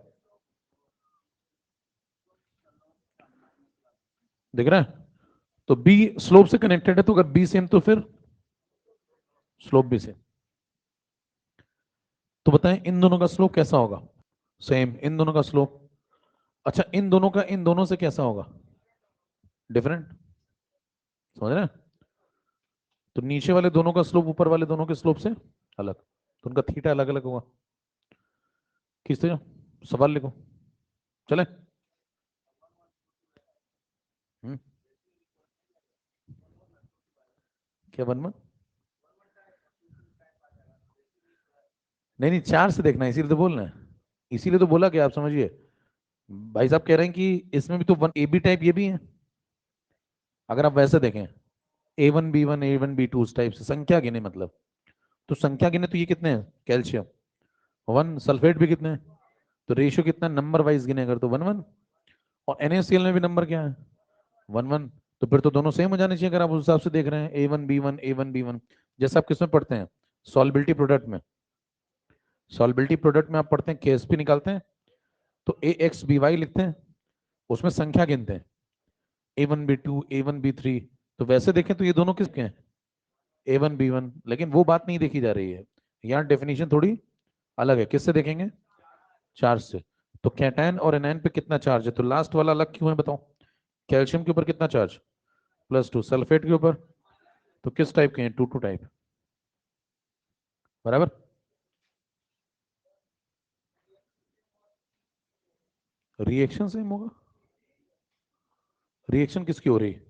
दिख रहा है। तो बी स्लोप से कनेक्टेड है, तो अगर बी सेम तो फिर स्लोप भी सेम। तो बताएं इन दोनों का स्लोप कैसा होगा, सेम। इन दोनों का स्लोप, अच्छा इन दोनों का इन दोनों से कैसा होगा, डिफरेंट। समझ रहे हैं। तो नीचे वाले दोनों का स्लोप ऊपर वाले दोनों के स्लोप से अलग, तो उनका थीटा अलग अलग होगा। खींचते जाओ, सवाल लिखो, चले। हम्म, क्या बनना। नहीं नहीं, चार से देखना है, इसीलिए तो बोलना है। इसीलिए तो बोला कि आप समझिए। भाई साहब कह रहे हैं कि इसमें भी तो वन AB टाइप ये भी है। अगर आप वैसे देखें A1B1 A1B2 उस टाइप से संख्या गिने मतलब, तो संख्या गिने तो ये कितने हैं कैल्शियम, 1, सल्फेट भी कितने हैं, तो रेशियो कितना, नंबर वाइज गिने अगर तो 1:1, और NaCl में भी नंबर क्या है 1:1, तो फिर तो दोनों सेम हो जाने चाहिए अगर आप उस हिसाब से देख रहे हैं, A1B1 A1B1। जैसे आप किसमें पढ़ते हैं, सॉल्बिलिटी प्रोडक्ट में, सॉल्बिलिटी प्रोडक्ट में आप पढ़ते हैं KSP निकालते हैं तो AXBY लिखते हैं, उसमें संख्या गिनते हैं A1B2 A1B3। तो वैसे देखें तो ये दोनों किसके हैं, A1B1, लेकिन वो बात नहीं देखी जा रही है, यहाँ डेफिनेशन थोड़ी अलग है। किससे देखेंगे, चार्ज से। तो कैटायन और एनायन पे कितना चार्ज है, तो लास्ट वाला अलग क्यों है बताओ, कैल्शियम के ऊपर कितना चार्ज, +2, सल्फेट के ऊपर, तो किस टाइप के हैं, 2 टाइप, बराबर। रिएक्शन सेम होगा, रिएक्शन किसकी हो रही है,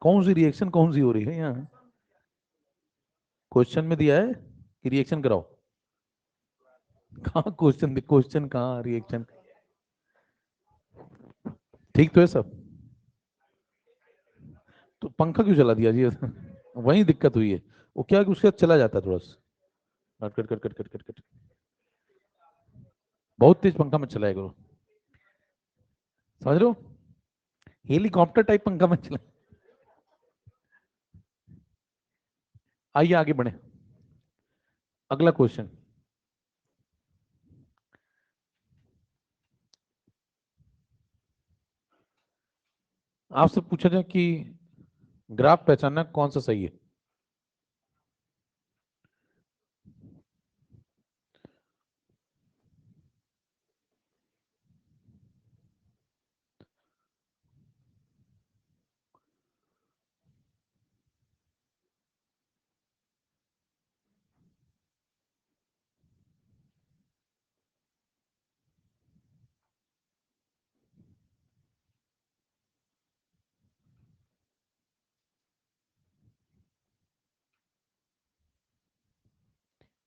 कौन सी रिएक्शन कौन सी हो रही है यहाँ, क्वेश्चन में दिया है कि रिएक्शन कराओ, कहाँ क्वेश्चन, क्वेश्चन कहाँ रिएक्शन, ठीक तो है सब। तो पंखा क्यों चला दिया जी वही दिक्कत हुई है, वो क्या है कि उसके साथ चला जाता है थोड़ा सा, cut cut cut cut cut cut cut, बहुत तेज पंखा मत चलाया करो, समझ रहे हो, हेलीकॉप्टर टाइप पंखा मत चला। आइए आगे बढ़े, अगला क्वेश्चन, आपसे पूछा जाए कि ग्राफ पहचानना कौन सा सही है,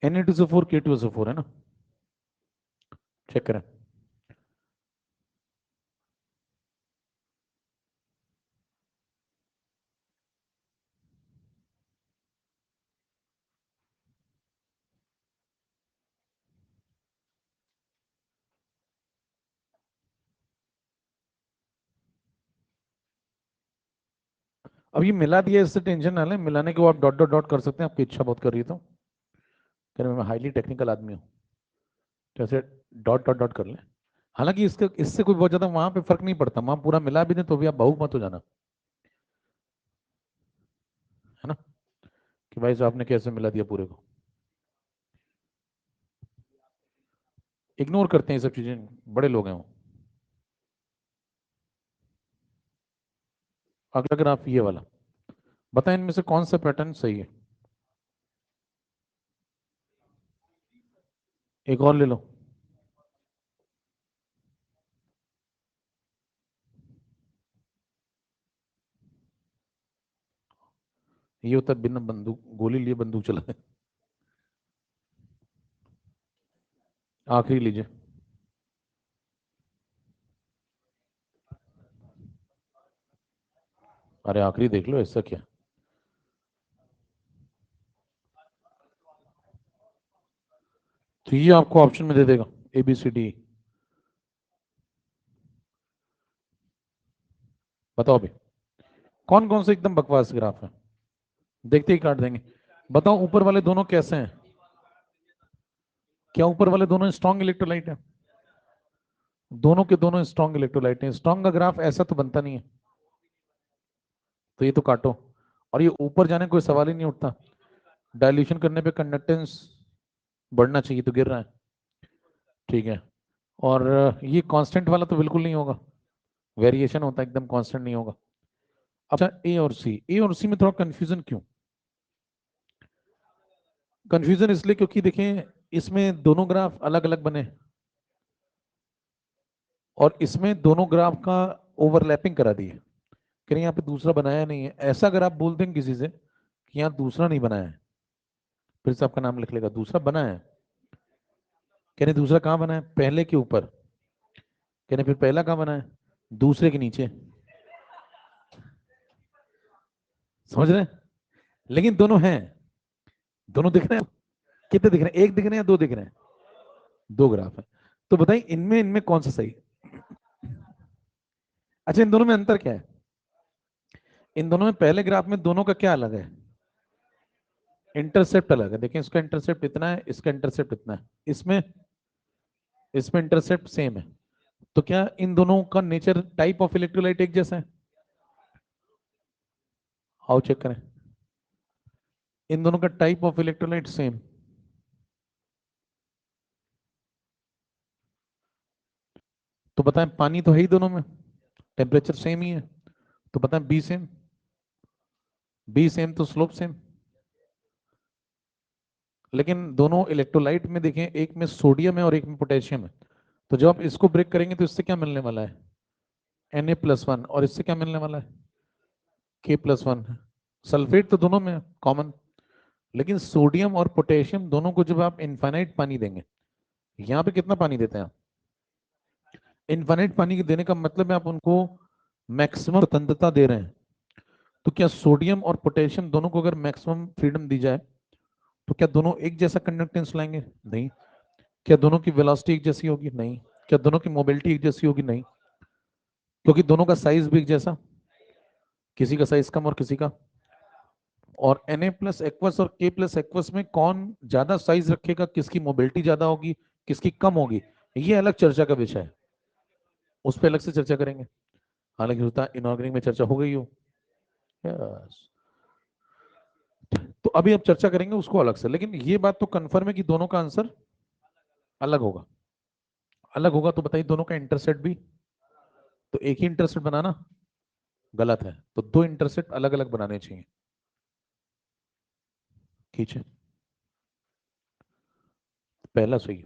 Na2SO4 K2SO4 है ना, चेक करें। अब ये मिला दिया, इससे टेंशन ना लें, मिलाने के वो आप डॉट डॉट डॉट कर सकते हैं, आपकी इच्छा बहुत कर रही है तो, कह रहे मैं हाईली टेक्निकल आदमी हूँ, तो ऐसे डॉट डॉट डॉट कर लें। हालांकि इसके इससे कोई बहुत ज्यादा वहां पे फर्क नहीं पड़ता, वहां पूरा मिला भी दें तो भी आप भावुक मत हो जाना, है ना, कि भाई साहब ने कैसे मिला दिया पूरे को, इग्नोर करते हैं ये सब चीजें, बड़े लोग हैं वो। अगला ग्राफ ये वाला, बताएं इनमें से कौन सा पैटर्न सही है, एक और ले लो, ये होता है बिना बंदूक गोली लिए बंदूक चला, आखिरी लीजिए, अरे आखिरी देख लो, ऐसा क्या, तो ये आपको ऑप्शन में दे देगा ABCD, बताओ अभी कौन कौन से एकदम बकवास ग्राफ है, देखते ही काट देंगे। बताओ ऊपर वाले दोनों कैसे हैं, क्या ऊपर वाले दोनों स्ट्रॉन्ग इलेक्ट्रोलाइट है, दोनों के दोनों स्ट्रॉन्ग इलेक्ट्रोलाइट हैं, स्ट्रॉन्ग का ग्राफ ऐसा तो बनता नहीं है, तो ये तो काटो, और ये ऊपर जाने का कोई सवाल ही नहीं उठता, डाइल्यूशन करने पे कंडक्टेंस बढ़ना चाहिए तो गिर रहा है, ठीक है, और ये कांस्टेंट वाला तो बिल्कुल नहीं होगा, वेरिएशन होता है, एकदम कांस्टेंट नहीं होगा। अच्छा ए और सी में थोड़ा कंफ्यूजन क्यों, कंफ्यूजन इसलिए क्योंकि देखें इसमें दोनों ग्राफ अलग अलग बने, और इसमें दोनों ग्राफ का ओवरलैपिंग करा दी है, कहीं यहाँ पे दूसरा बनाया नहीं है, ऐसा अगर आप बोल दें किसी से कि यहाँ दूसरा नहीं बनाया है, फिर से आपका नाम लिख लेगा, दूसरा बना है, कहने दूसरा कहाँ बना है, पहले के ऊपर, कहने फिर पहला कहाँ बना है, दूसरे के नीचे, समझ रहे हैं, लेकिन दोनों हैं, दोनों दिख रहे हैं? कितने दिख रहे हैं? एक दिख रहे हैं या दो दिख रहे हैं? दो ग्राफ है। तो बताइए इनमें इनमें कौन सा सही? अच्छा, इन दोनों में अंतर क्या है? इन दोनों में पहले ग्राफ में दोनों का क्या अलग है? इंटरसेप्ट अलग है। देखिए इसका इंटरसेप्ट इतना है, इसका इंटरसेप्ट इतना है। इसमें इसमें इंटरसेप्ट सेम है। तो क्या इन दोनों का नेचर, टाइप ऑफ इलेक्ट्रोलाइट एक जैसा है? आओ चेक करें। इन दोनों का टाइप ऑफ इलेक्ट्रोलाइट सेम। तो बताएं पानी तो है ही दोनों में, टेम्परेचर सेम ही है। तो बताएं बी सेम, बी सेम तो स्लोप सेम। लेकिन दोनों इलेक्ट्रोलाइट में देखें, एक में सोडियम है और एक में पोटेशियम है। तो जब आप इसको ब्रेक करेंगे तो इससे क्या मिलने वाला है? Na+1। और इससे क्या मिलने वाला है? K+1। सल्फेट तो दोनों में कॉमन। लेकिन सोडियम और पोटेशियम दोनों को जब आप इनफाइनाइट पानी देंगे, यहाँ पे कितना पानी देते हैं आप? इनफाइनाइट पानी के देने का मतलब है आप उनको मैक्सिमम स्वतंत्रता दे रहे हैं। तो क्या सोडियम और पोटेशियम दोनों को अगर मैक्सिमम फ्रीडम दी जाए तो क्या दोनों एक जैसा कंडक्टेंस लाएंगे? नहीं। क्या दोनों की वेलोसिटी एक जैसी होगी? नहीं। क्या दोनों की मोबिलिटी एक जैसी होगी? नहीं। क्योंकि दोनों का साइज भी एक जैसा, किसी का साइज कम और किसी का। और Na+aqueous और K+aqueous में कौन ज्यादा साइज रखेगा, किसकी मोबिलिटी ज्यादा होगी, किसकी कम होगी, ये अलग चर्चा का विषय है। उस पर अलग से चर्चा करेंगे। हालांकि होता इनऑर्गेनिक में चर्चा हो गई हो। यस। तो अभी अब चर्चा करेंगे उसको अलग से। लेकिन ये बात तो कंफर्म है कि दोनों का आंसर अलग होगा। अलग होगा तो बताइए दोनों का इंटरसेप्ट भी। तो एक ही इंटरसेप्ट बनाना गलत है, तो दो इंटरसेप्ट अलग अलग बनाने चाहिए। खींचे। पहला सही।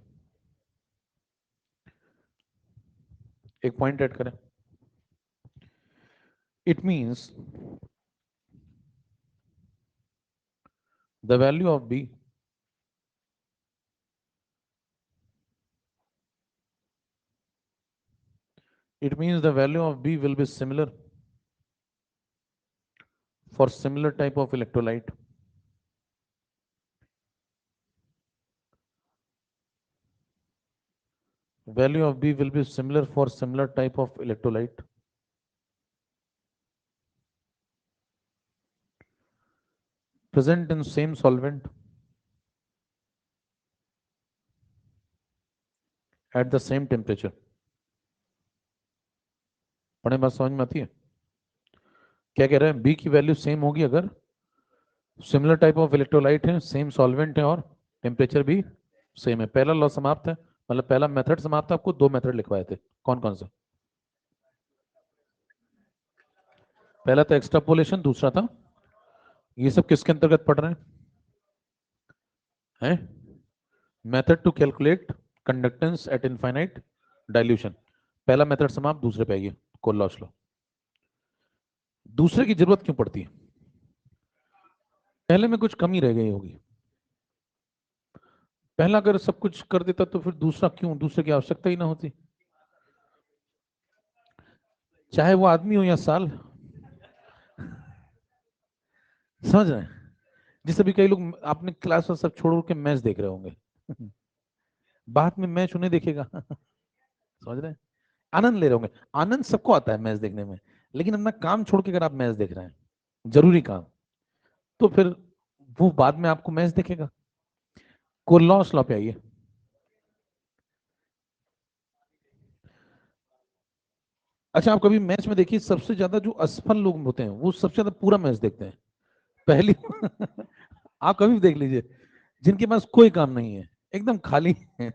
एक पॉइंट ऐड करें। It means the value of B it means the value of B will be similar for similar type of electrolyte. Value of B will be similar for similar type of electrolyte. Present in same solvent at the same temperature. पढ़े बात समझ में आती है? क्या कह रहे हैं? बी की वैल्यू सेम होगी अगर सिमिलर टाइप ऑफ इलेक्ट्रोलाइट है, सेम सॉल्वेंट है और टेम्परेचर भी सेम है। पहला लॉ समाप्त है, मतलब पहला मेथड समाप्त है। आपको दो मेथड लिखवाए थे, कौन कौन सा? पहला था एक्सट्रापोलेशन, दूसरा था, ये सब किसके अंतर्गत पढ़ रहे हैं? Method to calculate conductance at infinite dilution. पहला मेथड समाप्त, दूसरे पे आइए। Kohlrausch law. दूसरे की जरूरत क्यों पड़ती है? पहले में कुछ कमी रह गई होगी। पहला अगर सब कुछ कर देता तो फिर दूसरा क्यों? दूसरे की आवश्यकता ही ना होती। चाहे वो आदमी हो या साल। समझ रहे हैं? जिससे भी कई लोग आपने क्लास और सब छोड़ के मैच देख रहे होंगे। बाद में मैच उन्हें देखेगा। समझ रहे हैं? आनंद ले रहे होंगे। आनंद सबको आता है मैच देखने में, लेकिन अपना काम छोड़ के अगर आप मैच देख रहे हैं, जरूरी काम, तो फिर वो बाद में आपको मैच देखेगा। कोल्लॉस लॉ पे आइए। अच्छा, आप कभी मैच में देखिए, सबसे ज्यादा जो असफल लोग होते हैं वो सबसे ज्यादा पूरा मैच देखते हैं। पहली आप कभी भी देख लीजिए, जिनके पास कोई काम नहीं है, एकदम खाली है,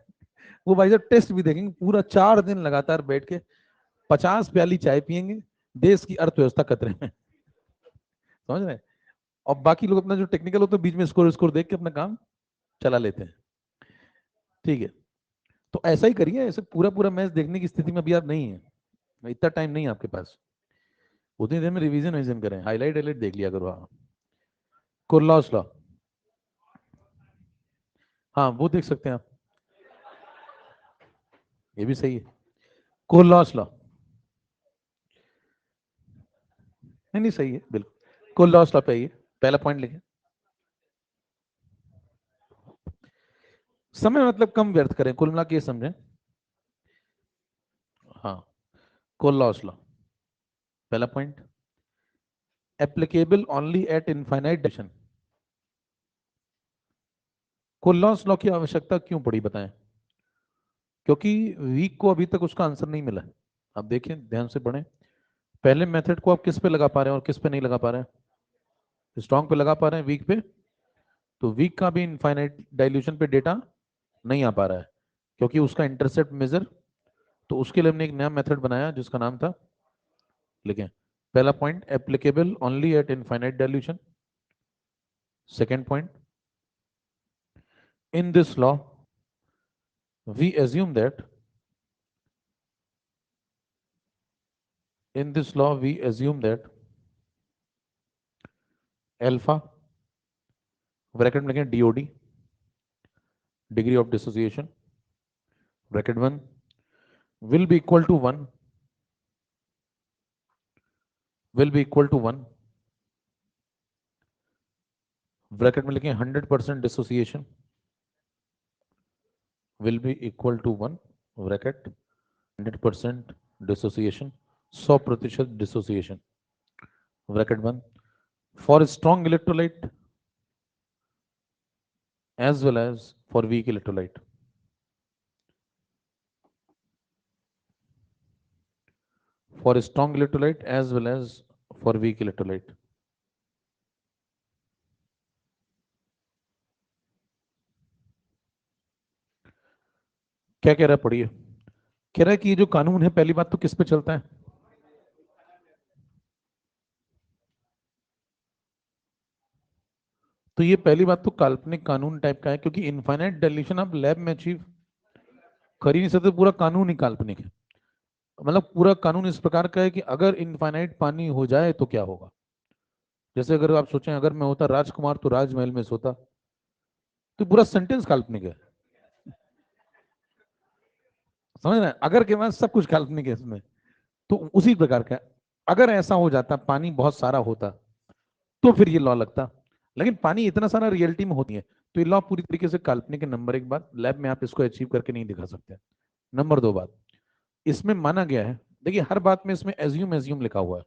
वो भाई साहब टेस्ट भी देखेंगे पूरा 4 दिन लगातार बैठ के, 50 प्याली चाय पियेंगे, देश की अर्थव्यवस्था खतरे में। समझ रहे हैं? और बाकी लोग अपना जो टेक्निकल होता है बीच में स्कोर स्कोर देख के अपना काम चला लेते हैं। ठीक है, तो ऐसा ही करिए। ऐसे पूरा पूरा मैच देखने की स्थिति में अभी आप नहीं है, इतना टाइम नहीं है आपके पास। उतनी देर में रिवीजन विजन करें, हाईलाइट हाईलाइट देख लिया करो। हाँ, कोल्लॉस लॉ, हाँ वो देख सकते हैं आप, ये भी सही है। कोल्लॉस लॉ, नहीं नहीं सही है बिल्कुल। कोल्लॉस लॉ पे आइए, पहला पॉइंट लिखे। समय मतलब कम व्यर्थ करें, कुल मिला के ये समझें। हाँ, कोलॉस लॉ पहला point, applicable only at infinite dimension. Kohlrausch law की आवश्यकता क्यों पड़ी बताएं? क्योंकि वीक को अभी तक उसका आंसर नहीं मिला है। आप देखें, ध्यान से पढ़ें, पहले मेथड को आप किस पे लगा पा रहे हैं और किस पे नहीं लगा पा रहे हैं? स्ट्रॉन्ग पे लगा पा रहे हैं, वीक पे? तो वीक का भी इनफाइनाइट डाइल्यूशन पे डेटा नहीं आ पा रहा है, क्योंकि उसका इंटरसेप्ट मेजर, तो उसके लिए हमने एक नया मेथड बनाया जिसका नाम था, लिखें, पहला point, applicable only at infinite dilution. Second point, in this law we assume that in this law we assume that alpha, bracket में लिखें DOD, degree of dissociation, bracket 1 will be equal to 1, will be equal to 1, bracket में लिखें 100% dissociation will be equal to 1, bracket 100% dissociation, 100% dissociation, bracket 1, for strong electrolyte as well as for weak electrolyte, for strong electrolyte as well as for weak electrolyte। क्या कह रहा है पढ़िए, कह रहा है कि ये जो कानून है पहली बात तो किस पे चलता है? तो ये पहली बात तो काल्पनिक कानून टाइप का है, क्योंकि इनफाइनाइट डाइल्यूशन आप लैब में अचीव कर ही नहीं सकते, पूरा कानून ही काल्पनिक है। मतलब पूरा कानून इस प्रकार का है कि अगर इनफाइनाइट पानी हो जाए तो क्या होगा। जैसे अगर आप सोचें, अगर मैं होता राजकुमार तो राजमहल में सोता, तो पूरा सेंटेंस काल्पनिक है, समझ रहे हैं? अगर के बाद सब कुछ काल्पनिक है इसमें, तो उसी प्रकार का है। अगर ऐसा हो जाता, पानी बहुत सारा होता, तो फिर ये लॉ लगता, लेकिन पानी इतना सारा रियलिटी में होती है, तो ये लॉ पूरी तरीके से काल्पनिक है। नंबर एक बात, लैब में आप इसको अचीव करके नहीं दिखा सकते। नंबर दो बात, इसमें माना गया है, देखिए हर बात में इसमें एज्यूम एज्यूम लिखा हुआ है,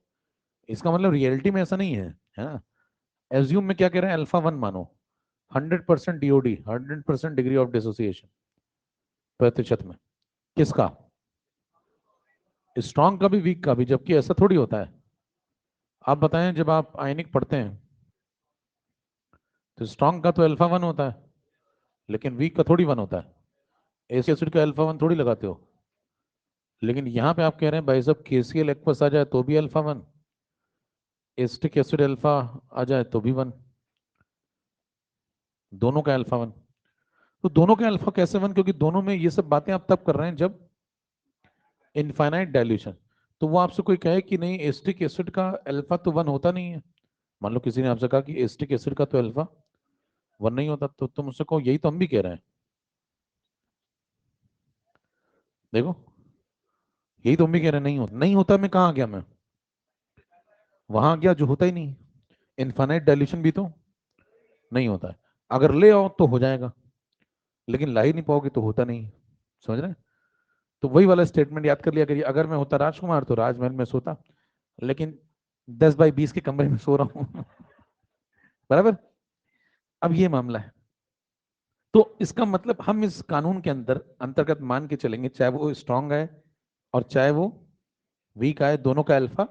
इसका मतलब रियलिटी में ऐसा नहीं है ना। एज्यूम में क्या कह रहे हैं, अल्फा 1 मानो, 100% DOD, 100% डिग्री ऑफ डिसोसिएशन, प्रतिशत में, किसका? स्ट्रॉन्ग का भी वीक का भी, जबकि ऐसा थोड़ी होता है। आप बताएं, जब आप आयनिक पढ़ते हैं तो स्ट्रॉन्ग का तो अल्फा 1 होता है, लेकिन वीक का थोड़ी 1 होता है। एसिड का अल्फा 1 थोड़ी लगाते हो। लेकिन यहाँ पे आप कह रहे हैं भाई साहब KCl एक्वस आ जाए तो भी अल्फा 1, एसिटिक एसिड अल्फा आ जाए तो भी 1, दोनों का अल्फा 1। तो दोनों का अल्फा कैसे 1? क्योंकि दोनों में ये सब बातें आप तब कर रहे हैं जब इनफाइनाइट डाइल्यूशन। तो वो आपसे कोई कहे कि नहीं एसिटिक एसिड का अल्फा तो 1 होता नहीं है, मान लो किसी ने आपसे कहा कि एसिटिक एसिड का तो अल्फा 1 नहीं होता, तो तुम उससे कहो यही तो हम भी कह रहे हैं। देखो, यही तो हम भी कह रहे हैं, नहीं होता, नहीं होता, मैं कहाँ आ गया, मैं वहां गया जो होता ही नहीं। इनफाइनाइट डाइल्यूशन भी तो नहीं होता है, अगर ले आओ तो हो जाएगा, लेकिन ला ही नहीं पाओगे तो होता नहीं। समझ रहे हैं? तो वही वाला स्टेटमेंट याद कर लिया करिए, अगर मैं होता राजकुमार तो राजमहल में सोता, लेकिन 10 बाई 20 के कमरे में सो रहा हूँ। बराबर। अब ये मामला है, तो इसका मतलब हम इस कानून के अंदर अंतर्गत मान के चलेंगे, चाहे वो स्ट्रांग है और चाहे वो वीक आए, दोनों का अल्फा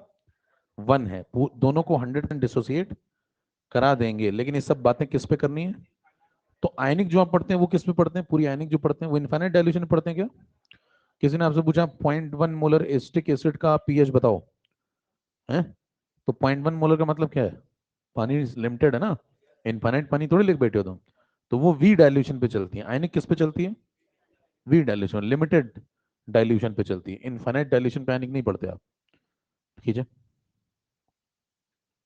1 है, दोनों को 100% डिसोसिएट करा देंगे। लेकिन ये सब बातें किस पे करनी है? तो आयनिक जो आप पढ़ते हैं वो किस पे पढ़ते हैं? पूरी आयनिक जो पढ़ते हैं वो इनफाइनाइट डाइल्यूशन में पढ़ते हैं क्या? किसी ने आपसे पूछा 0.1 मोलर एसिटिक एसिड का पीएच बताओ, है? तो 0.1 मोलर का मतलब क्या है? पानी लिमिटेड है ना, इनफाइनाइट पानी थोड़ी लिख बैठे हो तुम। तो वो वी डाइल्यूशन पे चलती है, आयनिक किस पे चलती है? वी डाइल्यूशन, लिमिटेड डाइल्यूशन पे चलती है, इनफाइनाइट डाइल्यूशन पे आयनिक नहीं पढ़ते आप। ठीक है,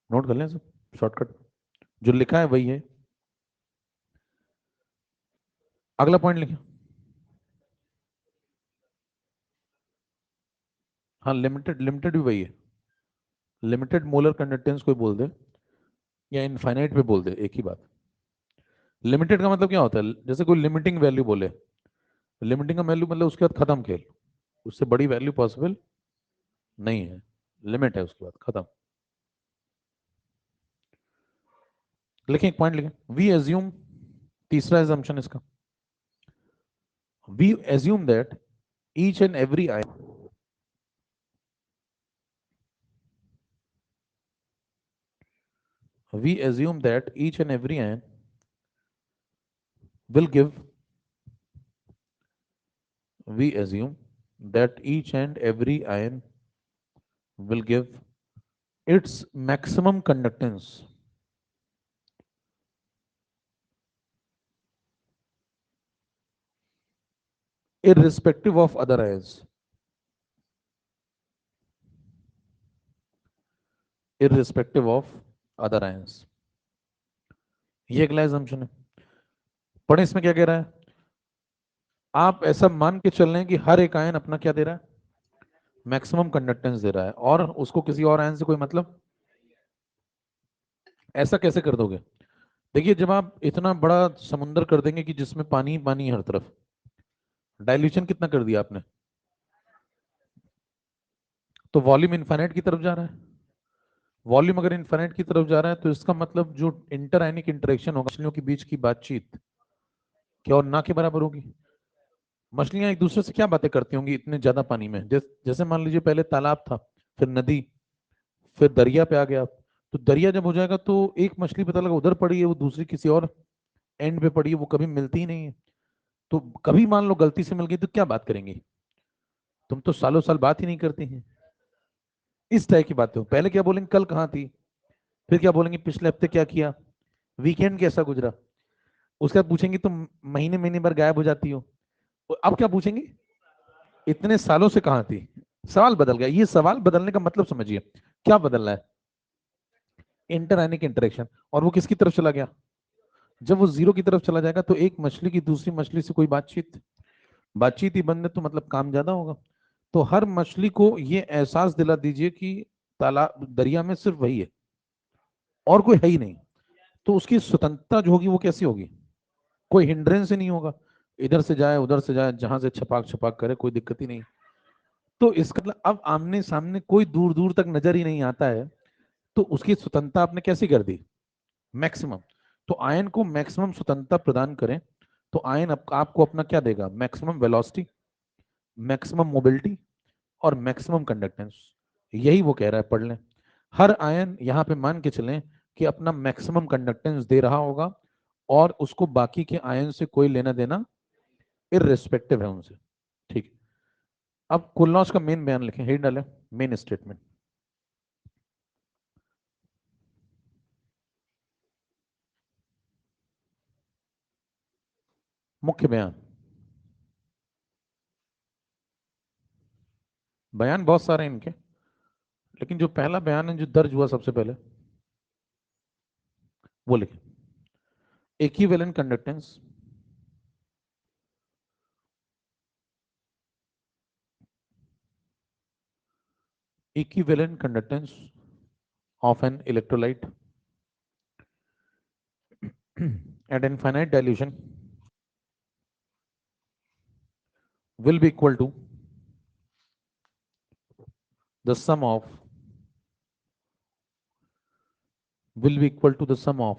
नोट कर लें सब, शॉर्टकट जो लिखा है वही है। अगला पॉइंट लिखें, हाँ लिमिटेड, लिमिटेड भी वही है। लिमिटेड मोलर कंडक्टेंस कोई बोल दे या इनफाइनाइट पे बोल दे, एक ही बात। लिमिटेड का मतलब क्या होता है? जैसे कोई लिमिटिंग वैल्यू बोले, लिमिटिंग का वैल्यू मतलब उसके बाद खत्म खेल, उससे बड़ी वैल्यू पॉसिबल नहीं है, लिमिट है उसके बाद खत्म। लिखें, एक पॉइंट लिखें, वी एज्यूम, तीसरा एजम्पशन इसका, we assume that each and every ion, we assume that each and every ion will give, we assume that each and every ion will give its maximum conductance irrespective of other ions, irrespective of other ions। ये अगला assumption है। पढ़े इसमें क्या कह रहा है? आप ऐसा मान के चल रहे हैं कि हर एक आयन अपना क्या दे रहा है? मैक्सिमम कंडक्टेंस दे रहा है, और उसको किसी और आयन से कोई मतलब, ऐसा कैसे कर दोगे? देखिए, जब आप इतना बड़ा समुंदर कर देंगे कि जिसमें पानी ही पानी है हर तरफ, डाइल्यूशन कितना कर दिया आपने, तो वॉल्यूम इनफाइनाइट की तरफ जा रहा है। वॉल्यूम अगर इनफाइनाइट की तरफ जा रहा है तो इसका मतलब जो इंटर आयनिक इंटरेक्शन होगा मछलियों के बीच की बातचीत क्या और ना के बराबर होगी? मछलियां एक दूसरे से क्या बातें करती होंगी इतने ज्यादा पानी में? जैसे मान लीजिए पहले तालाब था, फिर नदी, फिर दरिया पे आ गया, तो दरिया जब हो जाएगा तो एक मछली पता लगा उधर पड़ी है, वो दूसरी किसी और एंड पे पड़ी है, वो कभी मिलती ही नहीं है। तो कभी मान लो गलती से मिल गई तो क्या बात करेंगी? तुम तो सालों साल बात ही नहीं करती हैं। इस तरह की बातें हो, पहले क्या बोलेंगे, कल कहाँ थी, फिर क्या बोलेंगे, पिछले हफ्ते क्या किया, वीकेंड कैसा गुजरा। उसके बाद पूछेंगे तुम महीने महीने भर गायब हो जाती हो, अब क्या पूछेंगे, इतने सालों से कहाँ थी। सवाल बदल गया। ये सवाल बदलने का मतलब समझिए, क्या बदल रहा है? इंटरआयनिक इंटरेक्शन। और वो किसकी तरफ चला गया? जब वो जीरो की तरफ चला जाएगा तो एक मछली की दूसरी मछली से कोई बातचीत, बातचीत ही बंद है, तो मतलब काम ज्यादा होगा। तो हर मछली को ये एहसास दिला दीजिए कि तालाब दरिया में सिर्फ वही है और कोई है ही नहीं, तो उसकी स्वतंत्रता जो होगी वो कैसी होगी? कोई हिंड्रेंस ही नहीं होगा, इधर से जाए उधर से जाए, जहां से छपाक छपाक करे, कोई दिक्कत ही नहीं। तो इसका मतलब अब आमने सामने कोई दूर दूर तक नजर ही नहीं आता है, तो उसकी स्वतंत्रता आपने कैसी कर दी? मैक्सिमम। तो आयन को मैक्सिमम स्वतंत्रता प्रदान करें तो आयन आपको अपना क्या देगा? मैक्सिमम वेलोसिटी, मैक्सिमम मोबिलिटी और मैक्सिमम कंडक्टेंस। यही वो कह रहा है, पढ़ लें। हर आयन यहाँ पे मान के चलें कि अपना मैक्सिमम कंडक्टेंस दे रहा होगा और उसको बाकी के आयन से कोई लेना देना इररिस्पेक्टिव है उनसे। ठीक है, अब कुलनॉच का मेन बयान लिखें, हेड डालें, मेन स्टेटमेंट, मुख्य बयान। बयान बहुत सारे हैं इनके, लेकिन जो पहला बयान है जो दर्ज हुआ सबसे पहले, वो लिखें, equivalent conductance equivalent conductance of an electrolyte at infinite dilution will be equal to the sum of, will be equal to the sum of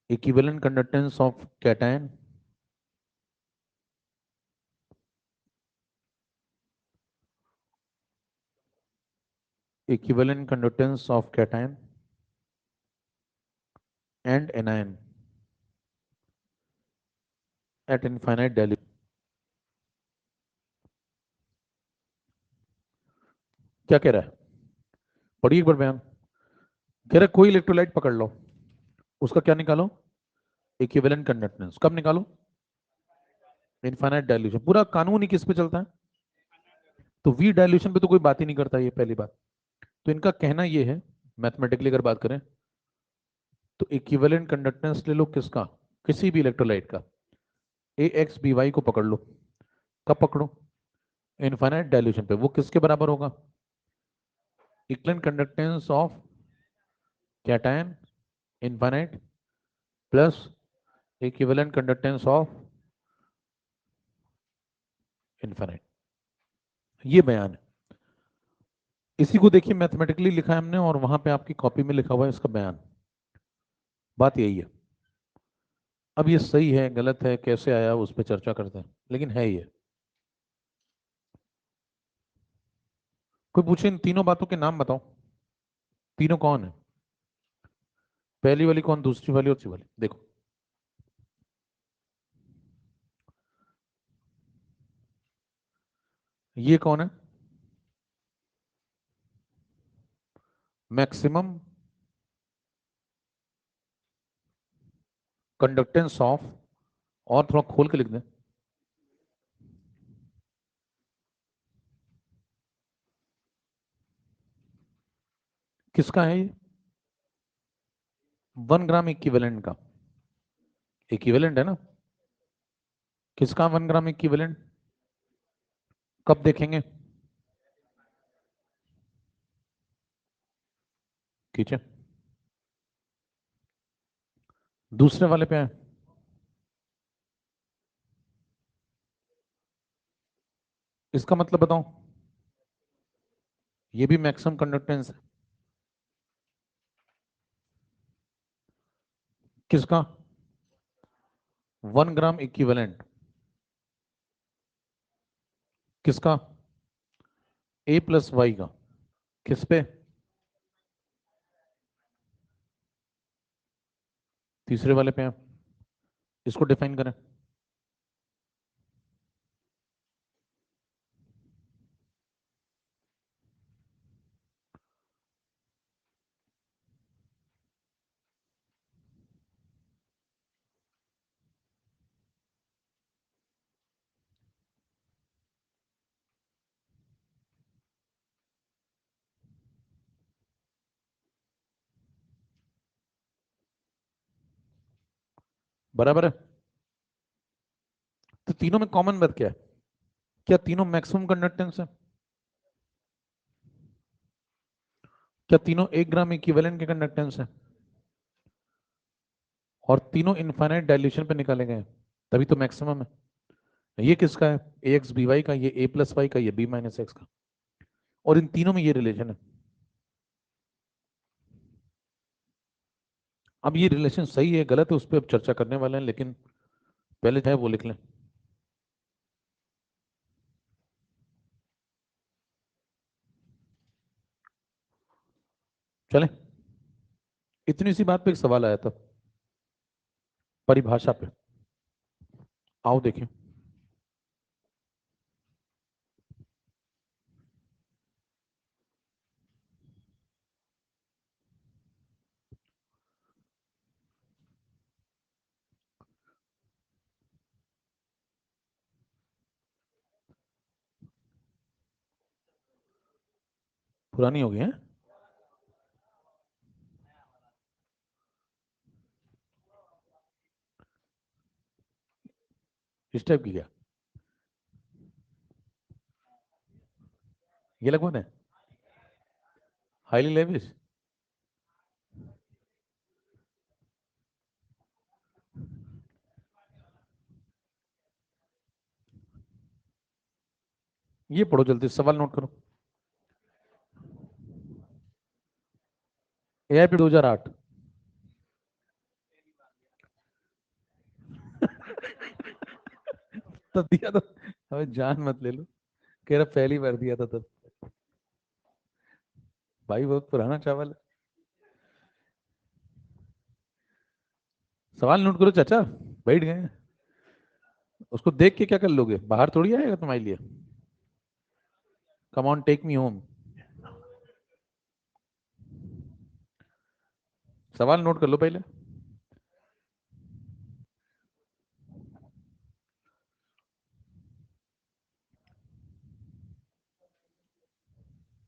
equivalent conductance of cation equivalent conductance of cation and anion at infinite dilution। क्या कह रहा है? पढ़िए एक बार बयान। कह रहा है कोई इलेक्ट्रोलाइट पकड़ लो, उसका क्या निकालो? Equivalent conductance. कब निकालो? Infinite dilution. पूरा कानून ही किस पे चलता है? तो वी डाइल्यूशन पे तो कोई बात ही नहीं करता, ये पहली बात। तो इनका कहना ये है, मैथमेटिकली अगर बात करें तो इक्विवेलेंट कंडक्टेंस ले लो, किसका? किसी भी इलेक्ट्रोलाइट का, ए एक्स बी वाई को पकड़ लो। कब पकड़ो? इनफाइनाइट डाइल्यूशन पे। वो किसके बराबर होगा? Equivalent conductance of cation infinite plus equivalent conductance of infinite. ये बयान है। इसी को देखिए मैथमेटिकली लिखा है हमने और वहां पे आपकी कॉपी में लिखा हुआ है इसका बयान। बात यही है। अब ये सही है गलत है कैसे आया उस पर चर्चा करते हैं, लेकिन है ये। कोई पूछे इन तीनों बातों के नाम बताओ, तीनों कौन है? पहली वाली कौन, दूसरी वाली और तीसरी वाली? देखो, ये कौन है? मैक्सिमम कंडक्टेंस ऑफ, और थोड़ा खोल के लिख दें, किसका है ये? 1 ग्राम इक्विवेलेंट का। इक्विवेलेंट है ना? किसका 1 ग्राम इक्विवेलेंट? कब देखेंगे? ठीक है, दूसरे वाले पे है। इसका मतलब बताओ, ये भी मैक्सिमम कंडक्टेंस है। किसका? 1 ग्राम इक्विवेलेंट। किसका? ए प्लस वाई का। किस पे? तीसरे वाले पे है। इसको डिफाइन करें। बराबर है। तो तीनों में कॉमन बात क्या है? क्या तीनों मैक्सिमम कंडक्टेंस है? क्या तीनों 1 ग्राम इक्विवेलेंट के कंडक्टेंस है? और तीनों इनफाइनाइट डायल्यूशन पे निकाले गए हैं, तभी तो मैक्सिमम है। ये किसका है? ए एक्स बी वाई का, ये ए प्लस वाई का, ये बी माइनस एक्स का। और इन तीनों में ये रिलेशन है। अब ये रिलेशन सही है गलत है उस पर अब चर्चा करने वाले हैं, लेकिन पहले चाहे वो लिख लें। चले, इतनी सी बात पे एक सवाल आया था परिभाषा पे। आओ देखें। पुरानी हो गई है। इस टाइप की क्या? ये लगभग है। Highly lavish. ये पढ़ो जल्दी, सवाल नोट करो। एआईपी 2008। तब दिया तो, हमें जान मत ले लो। कह रहा पहली बार दिया था तब। भाई बहुत पुराना चावल है। सवाल नोट करो चाचा, बैठ गए हैं। उसको देख के क्या कर लोगे, बाहर थोड़ी आएगा तुम्हारे लिए। Come on take me home. सवाल नोट कर लो पहले।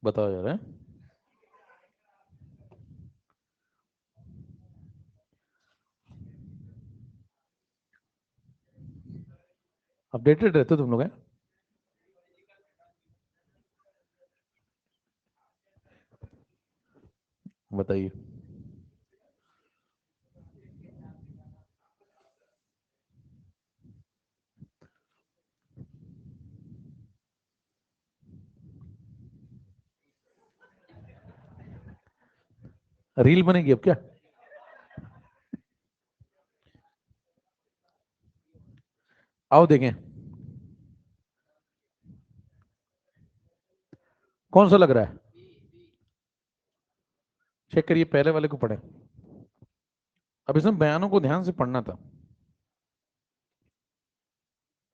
बताओ यार है? अपडेटेड रहते हो तुम लोग हैं? बताइए। रील बनेगी अब क्या? आओ देखें कौन सा लग रहा है। चेक करिए, पहले वाले को पढ़े। अब इसमें बयानों को ध्यान से पढ़ना था।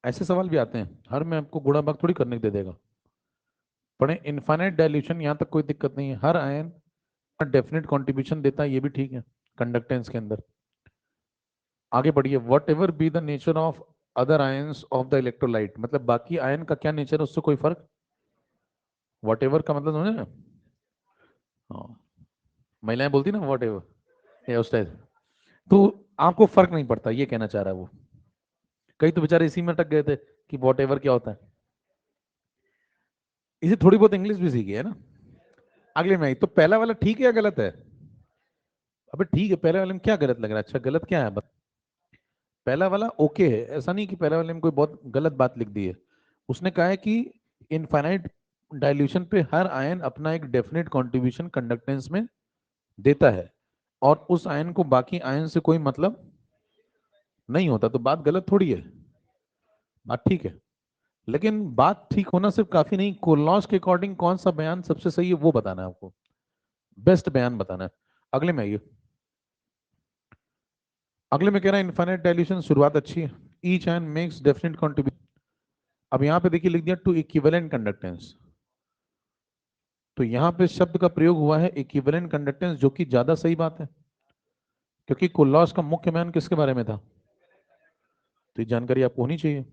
ऐसे सवाल भी आते हैं, हर में आपको गुणा भाग थोड़ी करने दे देगा। पढ़े इनफाइनाइट डाइल्यूशन, यहां तक कोई दिक्कत नहीं है। हर आयन डेफिनेट कंट्रीब्यूशन देता है, ये भी ठीक है कंडक्टेंस के अंदर। आगे बढ़िए, what ever be the nature of other ions of the electrolyte, मतलब बाकी आयन का क्या नेचर है उससे कोई फर्क। वट एवर का मतलब समझे ना? हाँ, महिलाएं बोलती ना वट एवर, उस टाइप। तो आपको फर्क नहीं पड़ता, ये कहना चाह रहा है वो। कई तो बेचारे इसी में अटक गए थे कि वॉट एवर क्या होता है। इसे थोड़ी बहुत इंग्लिश भी सीखी है ना। अगले में आई तो पहला वाला ठीक है या गलत है? अबे ठीक है, पहले वाले में क्या गलत लग रहा है? अच्छा गलत क्या है बता। पहला वाला ओके है, ऐसा नहीं कि पहले वाले में कोई बहुत गलत बात लिख दी है। उसने कहा है कि इनफाइनाइट डाइल्यूशन पे हर आयन अपना एक डेफिनेट कंट्रीब्यूशन कंडक्टेंस में देता है, और उस आयन को बाकी आयन से कोई मतलब नहीं होता। तो बात गलत थोड़ी है, बात ठीक है। लेकिन बात ठीक होना सिर्फ काफी नहीं, कोलॉस के अकॉर्डिंग कौन सा बयान सबसे सही है वो बताना है आपको, बेस्ट बयान बताना है। अगले में आइए। अगले में कह रहा है इनफाइनाइट डाइल्यूशन शुरुआत अच्छी है, each ion makes definite contribution. अब यहाँ पे देखिए लिख दिया टू इक्विवेलेंट कंडक्टेंस, तो यहाँ पे शब्द का प्रयोग हुआ है इक्विवेलेंट कंडक्टेंस, जो कि ज्यादा सही बात है, क्योंकि कोलॉस का मुख्य बयान किसके बारे में था, तो ये जानकारी आपको होनी चाहिए।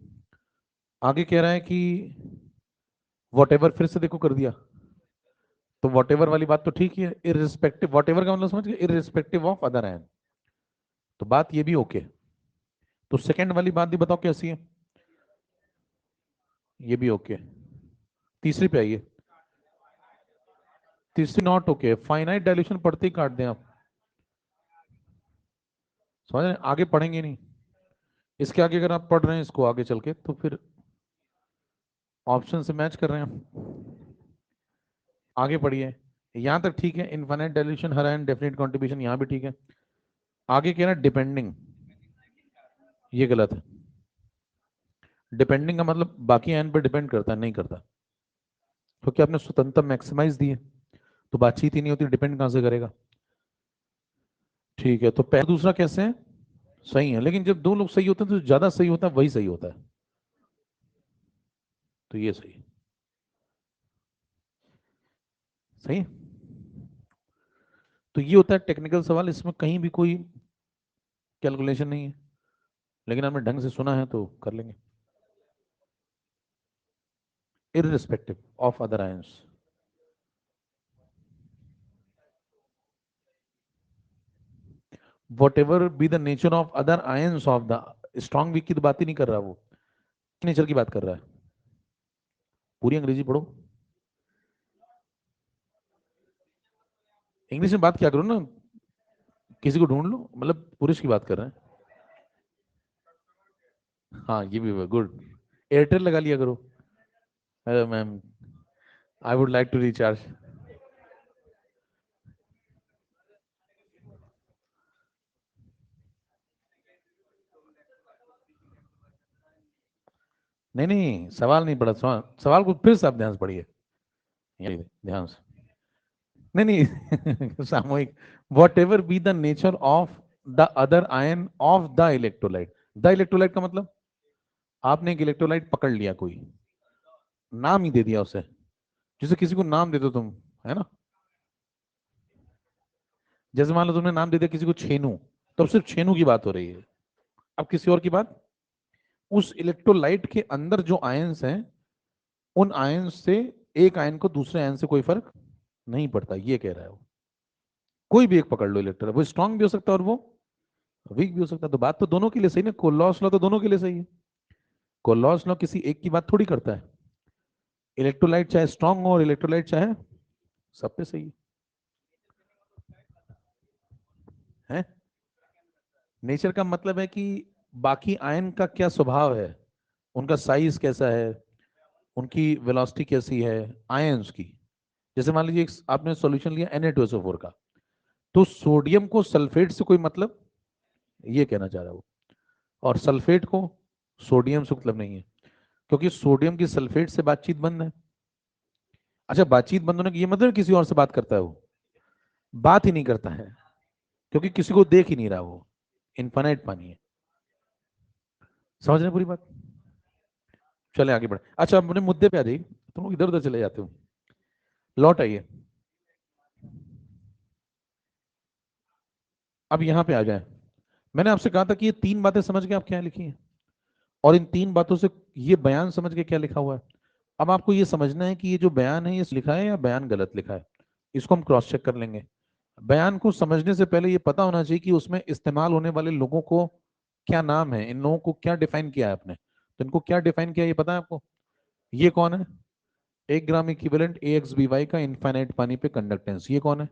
आगे कह रहा है कि वॉट एवर, फिर से देखो कर दिया। तो वॉट एवर वाली बात तो ठीक ही है, इररिस्पेक्टिव, वॉट एवर का मतलब समझ गए, इररिस्पेक्टिव ऑफ अदर आयन, तो बात ये भी ओके। तो सेकंड वाली बात भी बताओ कैसी है, ये भी ओके। तीसरी पे आइए। तीसरी नॉट ओके, फाइनाइट डायल्यूशन पढ़ते ही काट दें आप, समझ रहे हैं? आगे पढ़ेंगे नहीं, इसके आगे अगर आप पढ़ रहे हैं इसको आगे चल के, तो फिर ऑप्शन से मैच कर रहे हैं। आगे पढ़िए, यहां तक ठीक है, इनफाइनाइट डायल्यूशन हर आयन डेफिनेट कंट्रीब्यूशन, यहां भी ठीक है। आगे कह रहा है डिपेंडिंग, ये गलत है। डिपेंडिंग का मतलब बाकी आयन पर डिपेंड करता है, नहीं करता, क्योंकि आपने स्वतंत्रता मैक्सिमाइज दी है, तो बातचीत ही नहीं होती, डिपेंड कहां से करेगा। ठीक है, तो पहला दूसरा कैसे है, सही है, लेकिन जब दो लोग सही होते हैं तो ज्यादा सही होता है वही सही होता है, तो ये सही है। सही है? तो ये होता है टेक्निकल सवाल, इसमें कहीं भी कोई कैलकुलेशन नहीं है, लेकिन हमने ढंग से सुना है तो कर लेंगे। Irrespective of other ions, what ever be the nature of other ions of the, strong week की तो बात ही नहीं कर रहा वो, नेचर की बात कर रहा है। पूरी अंग्रेजी पढ़ो, इंग्लिश में बात क्या करो ना, किसी को ढूंढ लो, मतलब पुरुष की बात कर रहे हैं। हाँ ये भी गुड, एयरटेल लगा लिया करो। Hello ma'am, I would like to recharge. नहीं नहीं, सवाल नहीं पढ़ा, सवाल सवाल को फिर से आप ध्यान से पढ़िए, ध्यान से। नहीं नहीं सामूहिक, what ever be the nature of the other ion of the electrolyte. The electrolyte का मतलब आपने एक इलेक्ट्रोलाइट पकड़ लिया, कोई नाम ही दे दिया उसे, जैसे किसी को नाम दे दो तुम, है ना, जैसे मान लो तुमने नाम दे दिया किसी को छेनू, तो अब सिर्फ छेनू की बात हो रही है। अब किसी और की बात, उस इलेक्ट्रोलाइट के अंदर जो आयंस हैं, उन आयंस से एक आयन को दूसरे आयन से कोई फर्क नहीं पड़ता, ये कह रहा है वो। कोई भी एक पकड़ लो इलेक्ट्रोलाइट, वो स्ट्रांग भी हो सकता है और वो वीक भी हो सकता है, तो बात तो दोनों के लिए सही ना, कोलॉस लॉ तो दोनों के लिए सही है। कोलॉस लॉ किसी एक की बात थोड़ी करता है, इलेक्ट्रोलाइट चाहे स्ट्रांग हो और इलेक्ट्रोलाइट चाहे, सब पे सही है। नेचर का मतलब है कि बाकी आयन का क्या स्वभाव है, उनका साइज कैसा है, उनकी वेलोसिटी कैसी है, आयंस की। जैसे मान लीजिए आपने सॉल्यूशन लिया Na2SO4 का, तो सोडियम को सल्फेट से कोई मतलब, ये कहना चाह रहा है वो, और सल्फेट को सोडियम से मतलब नहीं है, क्योंकि सोडियम की सल्फेट से बातचीत बंद है। अच्छा, बातचीत बंद होने की ये मतलब किसी और से बात करता है वो? बात ही नहीं करता है, क्योंकि किसी को देख ही नहीं रहा वो, इनफाइनाइट पानी है। समझ रहे हैं पूरी बात? चले आगे बढ़े। अच्छा, अब अपने मुद्दे पे आ जाइए, तुम लोग इधर उधर चले जाते हो, लौट आइए। अब यहां पे आ जाए। मैंने आपसे कहा था कि ये तीन बातें समझ के आप क्या लिखी हैं, और इन तीन बातों से ये बयान समझ के क्या लिखा हुआ है। अब आपको ये समझना है कि ये जो बयान है ये लिखा है या बयान गलत लिखा है। इसको हम क्रॉस चेक कर लेंगे। बयान को समझने से पहले ये पता होना चाहिए कि उसमें इस्तेमाल होने वाले लोगों को क्या नाम है, इन लोगों को क्या डिफाइन किया है आपने, तो इनको क्या डिफाइन किया है ये पता है आपको? ये कौन है? 1 gram equivalent A X B Y का इनफाइनाइट पानी पे कंडक्टेंस, ये कौन है?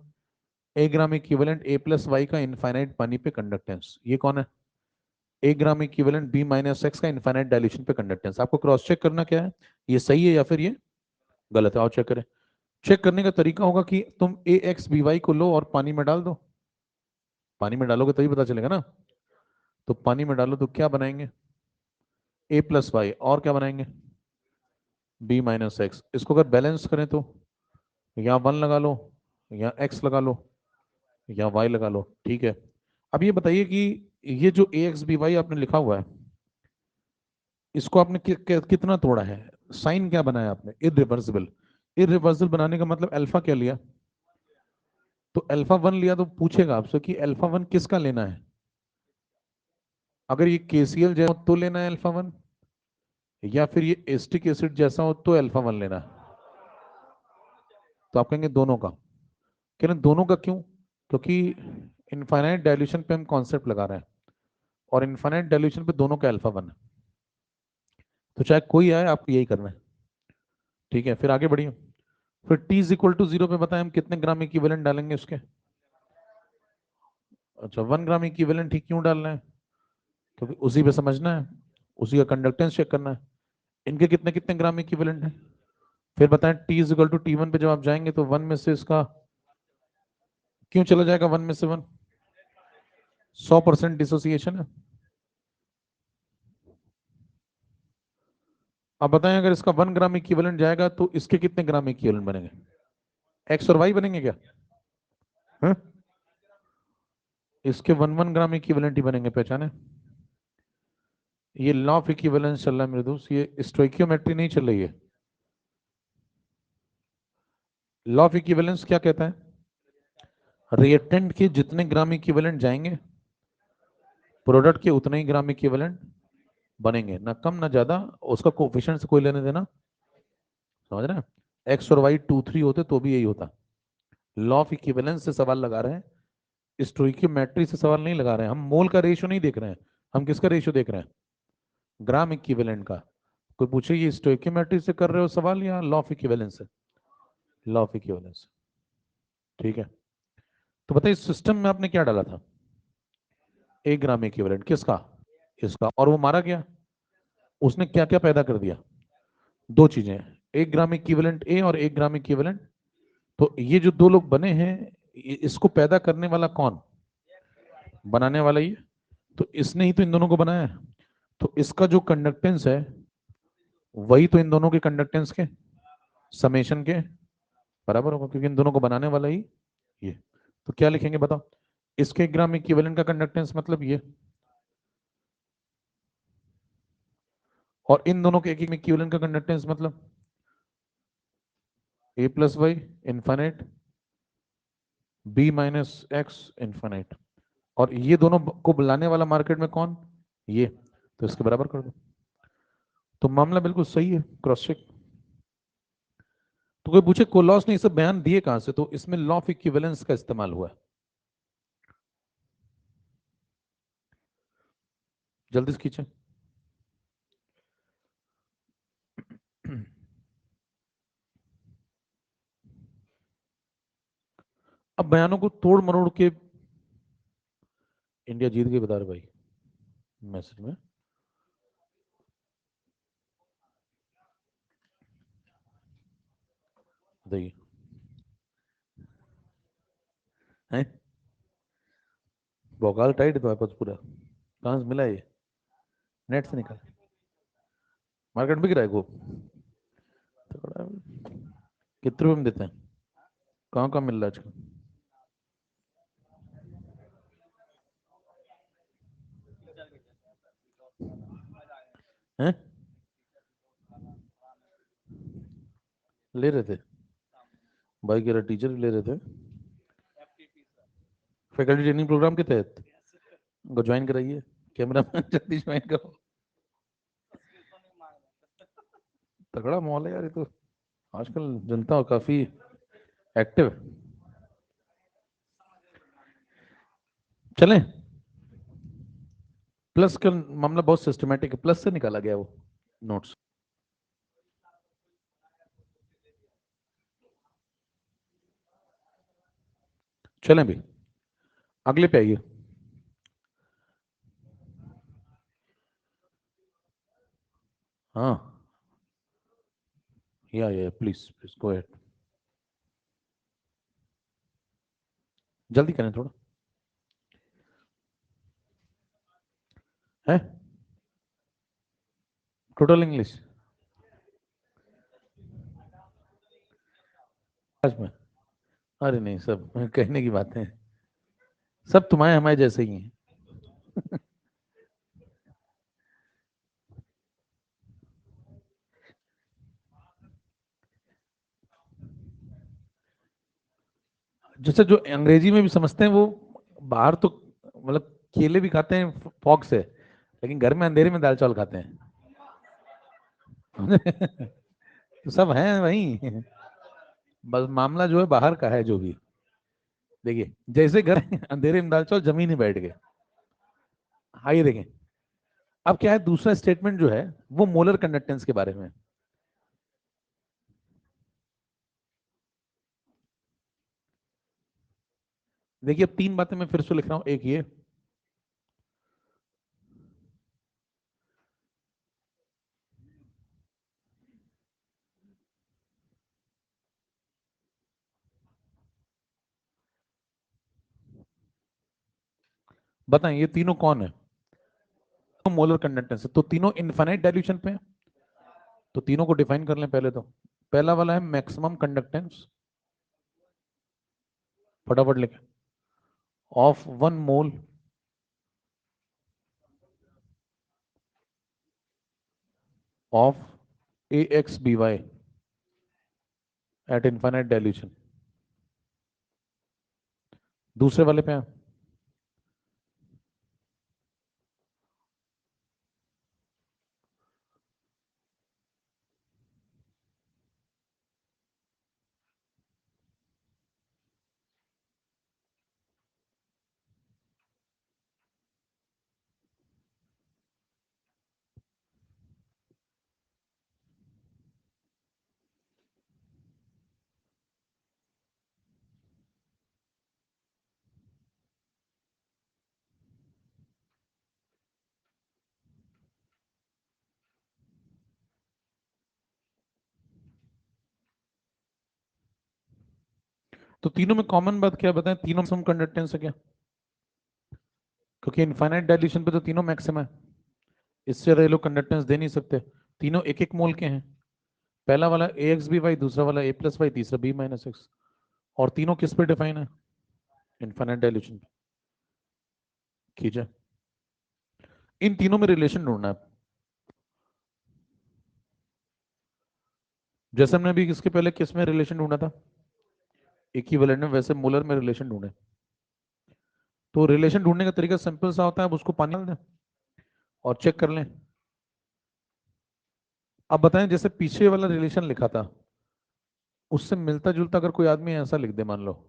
1 gram equivalent A plus Y का इनफाइनाइट पानी पे कंडक्टेंस, ये कौन है? 1 gram equivalent B minus X का इनफाइनाइट डायल्यूशन पे कंडक्टेंस। आपको क्रॉस चेक करना क्या है, ये सही है या फिर ये गलत है, और चेक करें। चेक करने का तरीका होगा कि तुम ए एक्स बी वाई को लो और पानी में डाल दो। पानी में डालोगे तभी पता चलेगा ना। तो पानी में डालो तो क्या बनाएंगे? ए प्लस वाई, और क्या बनाएंगे? B minus X. इसको अगर बैलेंस करें तो या 1 लगा लो, या एक्स लगा लो, या वाई लगा लो, ठीक है। अब ये बताइए कि ये जो ए एक्स बी वाई आपने लिखा हुआ है, इसको आपने कितना तोड़ा है? साइन क्या बनाया आपने? इरिवर्सिबल। इरिवर्सिबल बनाने का मतलब अल्फा क्या लिया? तो अल्फा 1 लिया तो पूछेगा आपसे कि अल्फा 1 किसका लेना है। अगर ये केसीएल जैसा हो तो लेना है अल्फा 1, या फिर ये एस्टिक एसिड जैसा हो तो अल्फा 1 लेना है। तो आप कहेंगे दोनों का। कह रहे हैं दोनों का क्यों? क्योंकि इनफाइनाइट डायल्यूशन पे हम कॉन्सेप्ट लगा रहे हैं, और इनफाइनाइट डायल्यूशन पे दोनों का अल्फा 1 है। तो चाहे कोई आए, आपको यही करना है। ठीक है, फिर आगे बढ़िए। फिर t इज इक्वल टू 0 पे बताएं हम कितने ग्राम इक्विवेलेंट डालेंगे उसके। अच्छा, 1 ग्राम इक्विवेलेंट ही क्यों डालना है? क्योंकि उसी पे समझना है, उसी का कंडक्टेंस चेक करना है। इनके कितने कितने ग्राम इक्विवेलेंट है? फिर बताएं t is equal to T1 पे जब आप जाएंगे तो 1 में से इसका क्यों चला जाएगा, 1 में से 1? 100% डिसोसिएशन है। अब बताएं अगर इसका 1 ग्राम इक्विवेलेंट जाएगा तो इसके कितने ग्राम इक्विवेलेंट बनेंगे? एक्स और वाई बनेंगे क्या? हाँ? इसके 1 1 ग्राम इक्विवेलेंट ही बनेंगे, पहचाने? ये लॉ ऑफ इक्विवेलेंस चल रहा है मेरे दोस्त, ये स्टोइकियोमेट्री नहीं चल रही है। लॉ ऑफ इक्विवेलेंस क्या कहता है? रिएक्टेंट के जितने ग्राम इक्विवेलेंट जाएंगे, प्रोडक्ट के उतने ही ग्राम इक्विवेलेंट बनेंगे, ना कम ना ज्यादा। उसका कोफिशिएंट से कोई लेने देना, समझ रहे हैं? एक्स और वाई 2 3 होते तो भी यही होता। लॉ ऑफ इक्विवेलेंस से सवाल लगा रहे हैं, स्टोइकियोमेट्री से सवाल नहीं लगा रहे हैं। हम मोल का रेशियो नहीं देख रहे हैं, हम किसका रेशियो देख रहे हैं? ग्राम इक्विवेलेंट का। कोई पूछे ये स्टोइकियोमेट्री से कर रहे हो सवाल या लॉ ऑफ इक्विवेलेंस से? Law of equivalence. ठीक है। तो बताइए सिस्टम में आपने क्या डाला था? 1 ग्राम इक्विवेलेंट किसका? इसका। और वो मारा गया, उसने क्या क्या पैदा कर दिया? दो चीजें, 1 ग्राम इक्विवेलेंट ए और 1 ग्राम इक्विवेलेंट। तो ये जो दो लोग बने हैं, इसको पैदा करने वाला कौन? बनाने वाला ये। तो इसने ही तो इन दोनों को बनाया है। तो इसका जो कंडक्टेंस है वही तो इन दोनों के कंडक्टेंस के समेशन के बराबर होगा, क्योंकि इन दोनों को बनाने वाला ही ये। तो क्या लिखेंगे बताओ? इसके 1 ग्राम इक्विवेलेंट का कंडक्टेंस मतलब ये, और इन दोनों के एक एक इक्विवेलेंट का कंडक्टेंस मतलब A plus Y infinite, B minus X infinite. और ये दोनों को बुलाने वाला मार्केट में कौन? ये। तो इसके बराबर कर दो। तो मामला बिल्कुल सही है, क्रॉस चेक। तो कोई पूछे कोलॉस ने इसे बयान दिए कहां से, तो इसमें लॉ ऑफ इक्विवेलेंस का इस्तेमाल हुआ है। जल्दी से खींचे। अब बयानों को तोड़ मरोड़ के इंडिया जीत गई बता रहे भाई मैसेज में। बताइए। हैं? भोकाल टाइट है तुम्हारे पास पूरा, कहाँ से मिला ये? नेट से निकाल? मार्केट बिक रहा है खूब? तगड़ा है। कितने रुपए में देते हैं? कहाँ कहाँ मिल रहा है आजकल? हैं? ले रहे थे? भाई कह रहा टीचर भी ले रहे थे, फैकल्टी ट्रेनिंग प्रोग्राम के तहत उनको ज्वाइन कराइए, कैमरा मैन जल्दी ज्वाइन करो। तगड़ा माहौल है यार ये तो, आजकल जनता काफी एक्टिव। चलें? प्लस का मामला बहुत सिस्टमेटिक है, प्लस से निकाला गया वो नोट्स। चलें भी, अगले पे आइए। हाँ, या प्लीज प्लीज गो अहेड, जल्दी करें थोड़ा। है टोटल इंग्लिश आज में? अरे नहीं, सब कहने की बातें हैं, सब तुम्हारे हमारे जैसे ही हैं। जैसे जो अंग्रेजी में भी समझते हैं वो, बाहर तो मतलब केले भी खाते हैं फॉग से, लेकिन घर में अंधेरे में दाल चावल खाते हैं। तो सब हैं वही, बस मामला जो है बाहर का है जो भी। देखिए जैसे घर अंधेरे में दाल चावल, जमीन ही बैठ गए। आइए देखें, अब क्या है दूसरा स्टेटमेंट जो है वो मोलर कंडक्टेंस के बारे में है। देखिए अब तीन बातें मैं फिर से लिख रहा हूं, एक ये, बताएं ये तीनों कौन है? तो मोलर कंडक्टेंस है, तो तीनों इनफाइनाइट डाइल्यूशन पे हैं। तो तीनों को डिफाइन कर लें पहले तो। पहला वाला है मैक्सिमम कंडक्टेंस, फटाफट लिखें, of 1 mole of AXBY eight infinite dilution. दूसरे वाले पे हैं, तो तीनों में कॉमन बात क्या बताएं, तीनों मैक्सिमम कंडक्टेंस है क्या? क्योंकि इनफाइनाइट डाइल्यूशन पे तो तीनों मैक्सिमम है, इससे ये लोग कंडक्टेंस दे नहीं सकते। तीनों एक एक मोल के हैं, पहला वाला AXBY, दूसरा वाला A+Y, तीसरा B-X। और तीनों किस पे डिफाइन है? इनफाइनाइट डाइल्यूशन पे। खींचे, इन तीनों में रिलेशन ढूंढना है। जैसे हमने अभी इसके पहले किस में रिलेशन ढूंढा था, इक्विवेलेंट में, वैसे मोलर में रिलेशन ढूंढे। तो रिलेशन ढूंढने का तरीका सिंपल सा होता है, आप उसको पानी डाल दें और चेक कर लें। अब बताएं जैसे पीछे वाला रिलेशन लिखा था, उससे मिलता जुलता अगर कोई आदमी ऐसा लिख दे मान लो,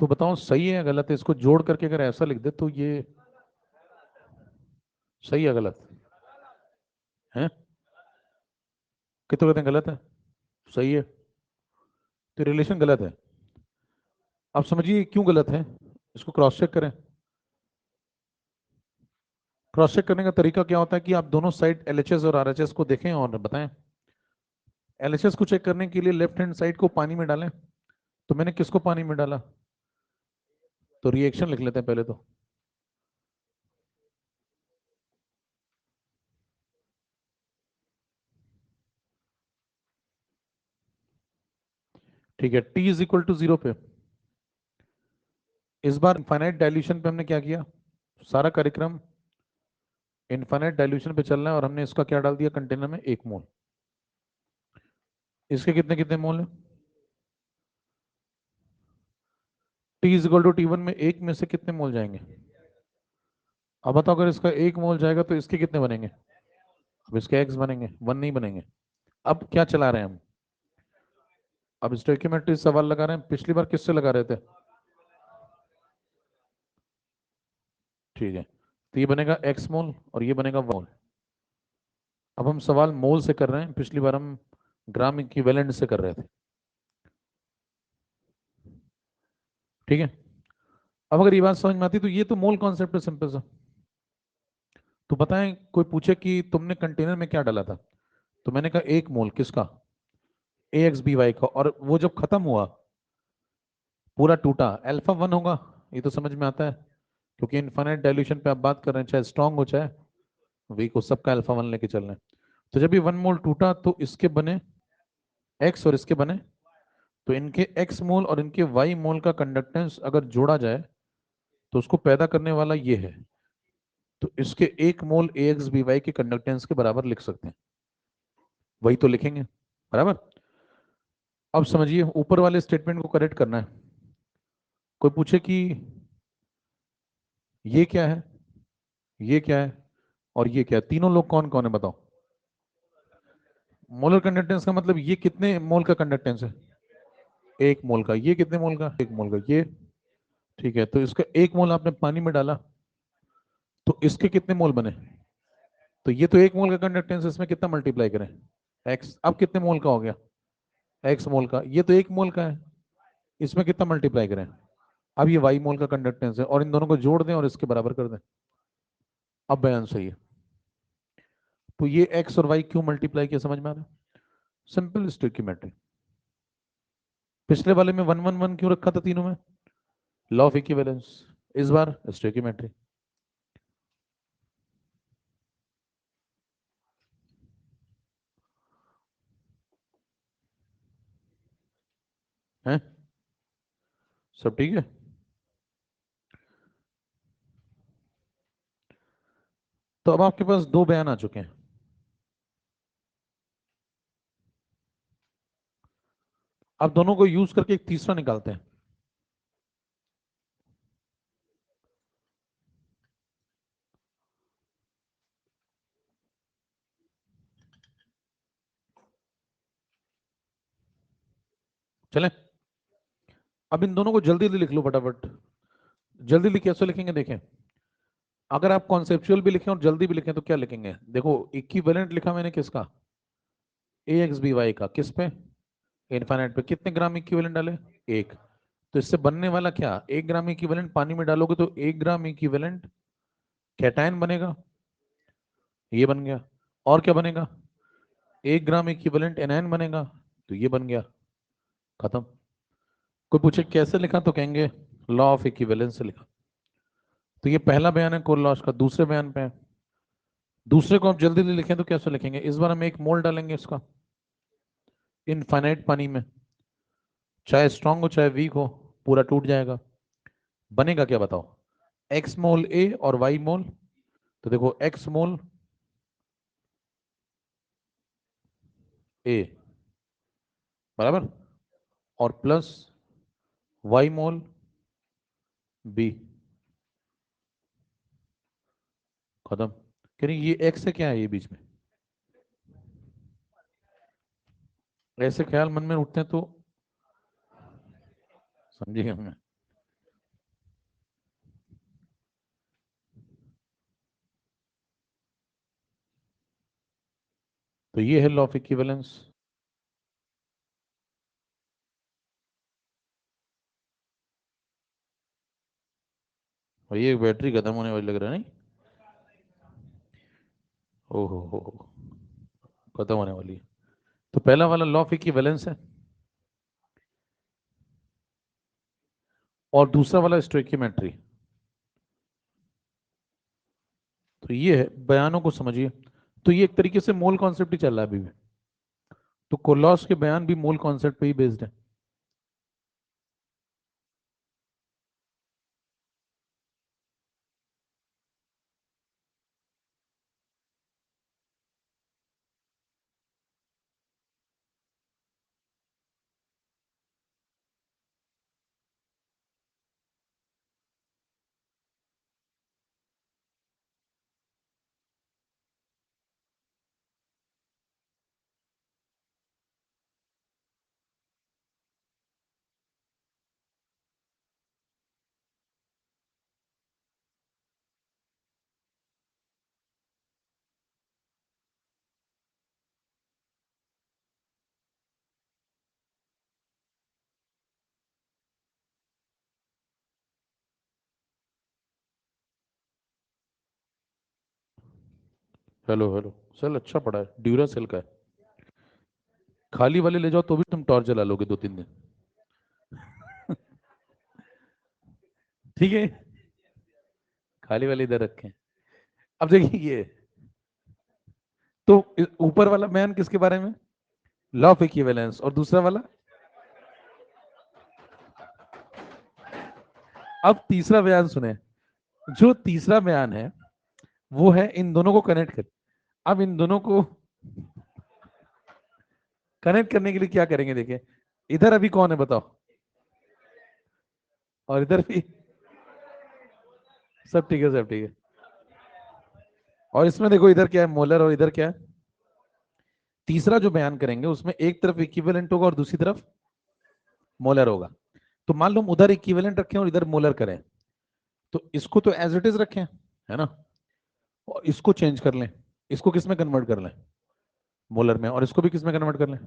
तो बताओ सही है या गलत है? इसको जोड़ करके अगर ऐसा लिख दे तो ये सही है गलत है? कितने कहते हैं गलत है, सही है, तो रिलेशन गलत है। अब समझिए क्यों गलत है, इसको क्रॉस चेक करें। क्रॉस चेक करने का तरीका क्या होता है कि आप दोनों साइड एलएचएस और आरएचएस को देखें और बताएं। एलएचएस को चेक करने के लिए लेफ्ट हैंड साइड को पानी में डालें। तो मैंने किसको पानी में डाला, तो रिएक्शन लिख लेते हैं पहले तो। ठीक है, T इज इक्वल टू 0 पे। इस बार इनफाइनाइट डाइल्यूशन पे हमने क्या किया, सारा कार्यक्रम इनफाइनाइट डाइल्यूशन पे चल रहा है और हमने इसका क्या डाल दिया कंटेनर में, 1 मोल। इसके कितने कितने मोल है, T is equal to T1 में 1 में से कितने मोल जाएंगे। अब बताओ, अगर इसका 1 मोल जाएगा तो इसके कितने बनेंगे, अब इसके एक्स बनेंगे, 1 नहीं बनेंगे। अब क्या चला रहे हैं हम, अब स्टोइकियोमेट्री सवाल लगा रहे हैं, पिछली बार किससे लगा रहे थे। ठीक है, तो ये बनेगा एक्स मोल और ये बनेगा मोल। अब हम सवाल मोल से कर रहे हैं, पिछली बार हम ग्राम इक्विवेलेंट से कर रहे थे। ठीक है, अब अगर ये बात समझ में आती तो ये तो मोल कॉन्सेप्ट है सिंपल सा। तो बताएं, कोई पूछे कि तुमने कंटेनर में क्या डाला था, तो मैंने कहा 1 मोल किसका, ए एक्स बी वाई का, और वो जब खत्म हुआ पूरा टूटा, अल्फा 1 होगा। ये तो समझ में आता है, क्योंकि इनफाइनाइट डाइल्यूशन पे आप बात कर रहे हैं, चाहे स्ट्रांग हो चाहे वीक हो, सबका अल्फा 1 लेके चल रहे हैं। तो जब ये 1 मोल टूटा तो इसके बने एक्स और इसके बने, तो इनके एक्स मोल और इनके वाई मोल का कंडक्टेंस अगर जोड़ा जाए तो उसको पैदा करने वाला ये है। तो इसके 1 मोल ए एक्स बी वाई के कंडक्टेंस के बराबर लिख सकते हैं, वही तो लिखेंगे बराबर। अब समझिए, ऊपर वाले स्टेटमेंट को करेक्ट करना है। कोई पूछे कि ये क्या है, ये क्या है और ये क्या है, तीनों लोग कौन कौन है बताओ। मोलर कंडक्टेंस का मतलब ये कितने मोल का कंडक्टेंस है, 1 मोल का। ये कितने मोल का, 1 मोल का ये। ठीक है, तो इसका 1 मोल आपने पानी में डाला, तो इसके कितने मोल बने, तो ये तो 1 मोल का कंडक्टेंस, इसमें कितना मल्टीप्लाई करें, एक्स। अब कितने मोल का हो गया, एक्स मोल का। ये तो 1 मोल का है, इसमें कितना मल्टीप्लाई करें, अब ये वाई मोल का कंडक्टेंस है, और इन दोनों को जोड़ दें और इसके बराबर कर दें। अब बयान सही है। तो ये एक्स और वाई क्यों मल्टीप्लाई किया, समझ में आ रहा है, सिंपल स्टोइकियोमेट्री। पिछले वाले में 1 1 1 क्यों रखा था तीनों में, लॉ ऑफ इक्विवेलेंस। इस बार स्टोइकियोमेट्री है। सब ठीक है। तो अब आपके पास 2 बयान आ चुके हैं। अब दोनों को यूज करके एक तीसरा निकालते हैं। चलें, अब इन दोनों को जल्दी जल्दी लिख लो फटाफट। जल्दी लिख कैसे लिखेंगे देखें, अगर आप कॉन्सेप्चुअल भी लिखें और जल्दी भी लिखें तो क्या लिखेंगे, देखो इक्विवेलेंट लिखा मैंने किसका, ए एक्स बी वाई का, किस पे, इनफाइनाइट पे। कितने ग्राम इक्विवेलेंट डाले, 1। तो इससे बनने वाला क्या, 1 ग्राम इक्विवेलेंट पानी में डालोगे तो 1 ग्राम इक्विवेलेंट कैटायन बनेगा, ये बन गया। और क्या बनेगा, 1 ग्राम इक्विवेलेंट एनायन बनेगा, तो ये बन गया, खत्म। कोई पूछे कैसे लिखा तो कहेंगे लॉ ऑफ इक्विवेलेंस से लिखा। तो ये पहला बयान है कोर लॉस का, दूसरे बयान पे है। दूसरे को आप जल्दी जल्दी लिखें तो कैसे लिखेंगे, इस बार हम 1 मोल डालेंगे इसका इनफाइनाइट पानी में, चाहे स्ट्रांग हो चाहे वीक हो, पूरा टूट जाएगा। बनेगा क्या बताओ, एक्स मोल ए और वाई मोल। तो देखो एक्स मोल ए बराबर, और प्लस वाई मोल बी, खत्म। कह रही ये एक्स से क्या है ये बीच में, ऐसे ख्याल मन में उठते हैं तो समझिए हमें। तो ये है लॉ ऑफ इक्विवेलेंस। और ये बैटरी खत्म होने वाली लग रहा है नहीं। ओहो हो, खत्म होने वाली है। तो पहला वाला लॉ ऑफ इक्विवेलेंस है और दूसरा वाला स्टोइकियोमेट्री। तो ये है, बयानों को समझिए। तो ये एक तरीके से मोल कॉन्सेप्ट ही चल रहा है अभी भी। तो कोलॉस के बयान भी मोल कॉन्सेप्ट पे ही बेस्ड है। Hello hello. सेल अच्छा पड़ा है, ड्यूरा सेल का है। खाली वाले ले जाओ तो भी तुम टॉर्च जला लोगे 2-3 दिन। ठीक है, खाली वाले इधर रखें। अब देखिए ये, तो ऊपर वाला बयान किसके बारे में? Law of equivalence. और दूसरा वाला, अब तीसरा बयान सुने। जो तीसरा बयान है वो है इन दोनों को कनेक्ट कर। अब इन दोनों को कनेक्ट करने के लिए क्या करेंगे, देखिए इधर अभी कौन है बताओ, और इधर भी सब ठीक है, सब ठीक है। और इसमें देखो इधर क्या है, मोलर, और इधर क्या है। तीसरा जो बयान करेंगे उसमें एक तरफ इक्विवेलेंट होगा और दूसरी तरफ मोलर होगा। तो मान लो हम उधर इक्विवेलेंट रखें और इधर मोलर करें, तो इसको तो एज इट इज रखें, है ना, और इसको चेंज कर लें। इसको किस में कन्वर्ट कर लें? मोलर में। और इसको भी किस में कन्वर्ट कर लें?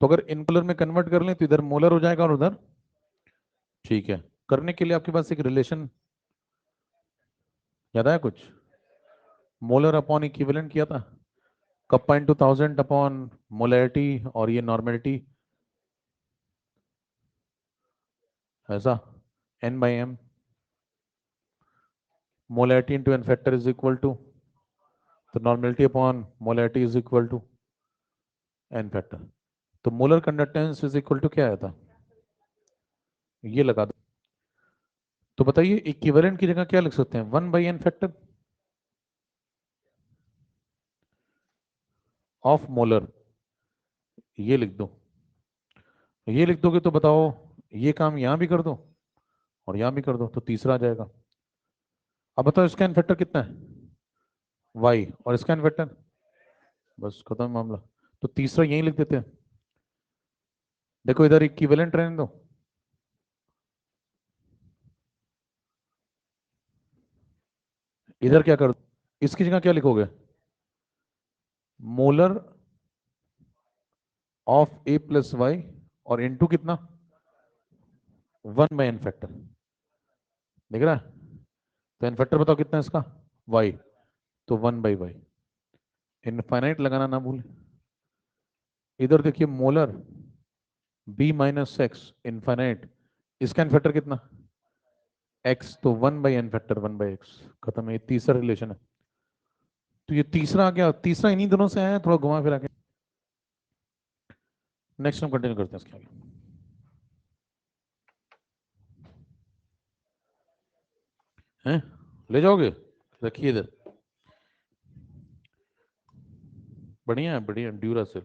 तो अगर इन मोलर में कन्वर्ट कर लें तो इधर मोलर हो जाएगा और उधर, ठीक है। करने के लिए आपके पास एक रिलेशन याद आया कुछ? मोलर अपॉन इक्विवेलेंट किया था, कप्पा इंटू 1000 अपॉन मोलैरिटी और ये नॉर्मेलिटी, ऐसा n by M. Molarity into n factor is equal to, तो normality upon molarity is equal to n factor. तो molar conductance is equal to क्या आया था, ये लगा दो। तो बताइए इक्विवेलेंट की जगह क्या लिख सकते हैं, 1/n फैक्टर ऑफ मोलर, ये लिख दो। ये लिख दोगे तो बताओ, ये काम यहां भी कर दो और यहां भी कर दो, तो तीसरा आ जाएगा। अब बताओ इसका एन फैक्टर कितना है, y, और इसका एन फैक्टर, बस खत्म मामला। तो तीसरा यहीं लिख देते हैं। देखो इधर इक्विवेलेंट रहने दो, इधर क्या कर दो, इसकी जगह क्या लिखोगे, molar of a plus Y, और इनटू कितना, 1/n फैक्टर। दिख रहा है? तो एन फैक्टर बताओ कितना है इसका, y, तो 1/y। इनफाइनाइट लगाना ना भूलें। इधर देखिए molar b minus X infinite, इसका एन फैक्टर कितना, x, तो 1/n फैक्टर 1/x। खत्म है, ये तीसरा रिलेशन है। तो ये तीसरा आ गया, तीसरा इन्हीं दोनों से आया है, थोड़ा घुमा फिरा के। नेक्स्ट हम कंटिन्यू करते हैं इसके आगे। हैं, ले जाओगे, रखिए इधर। बढ़िया है, बढ़िया ड्यूरा से।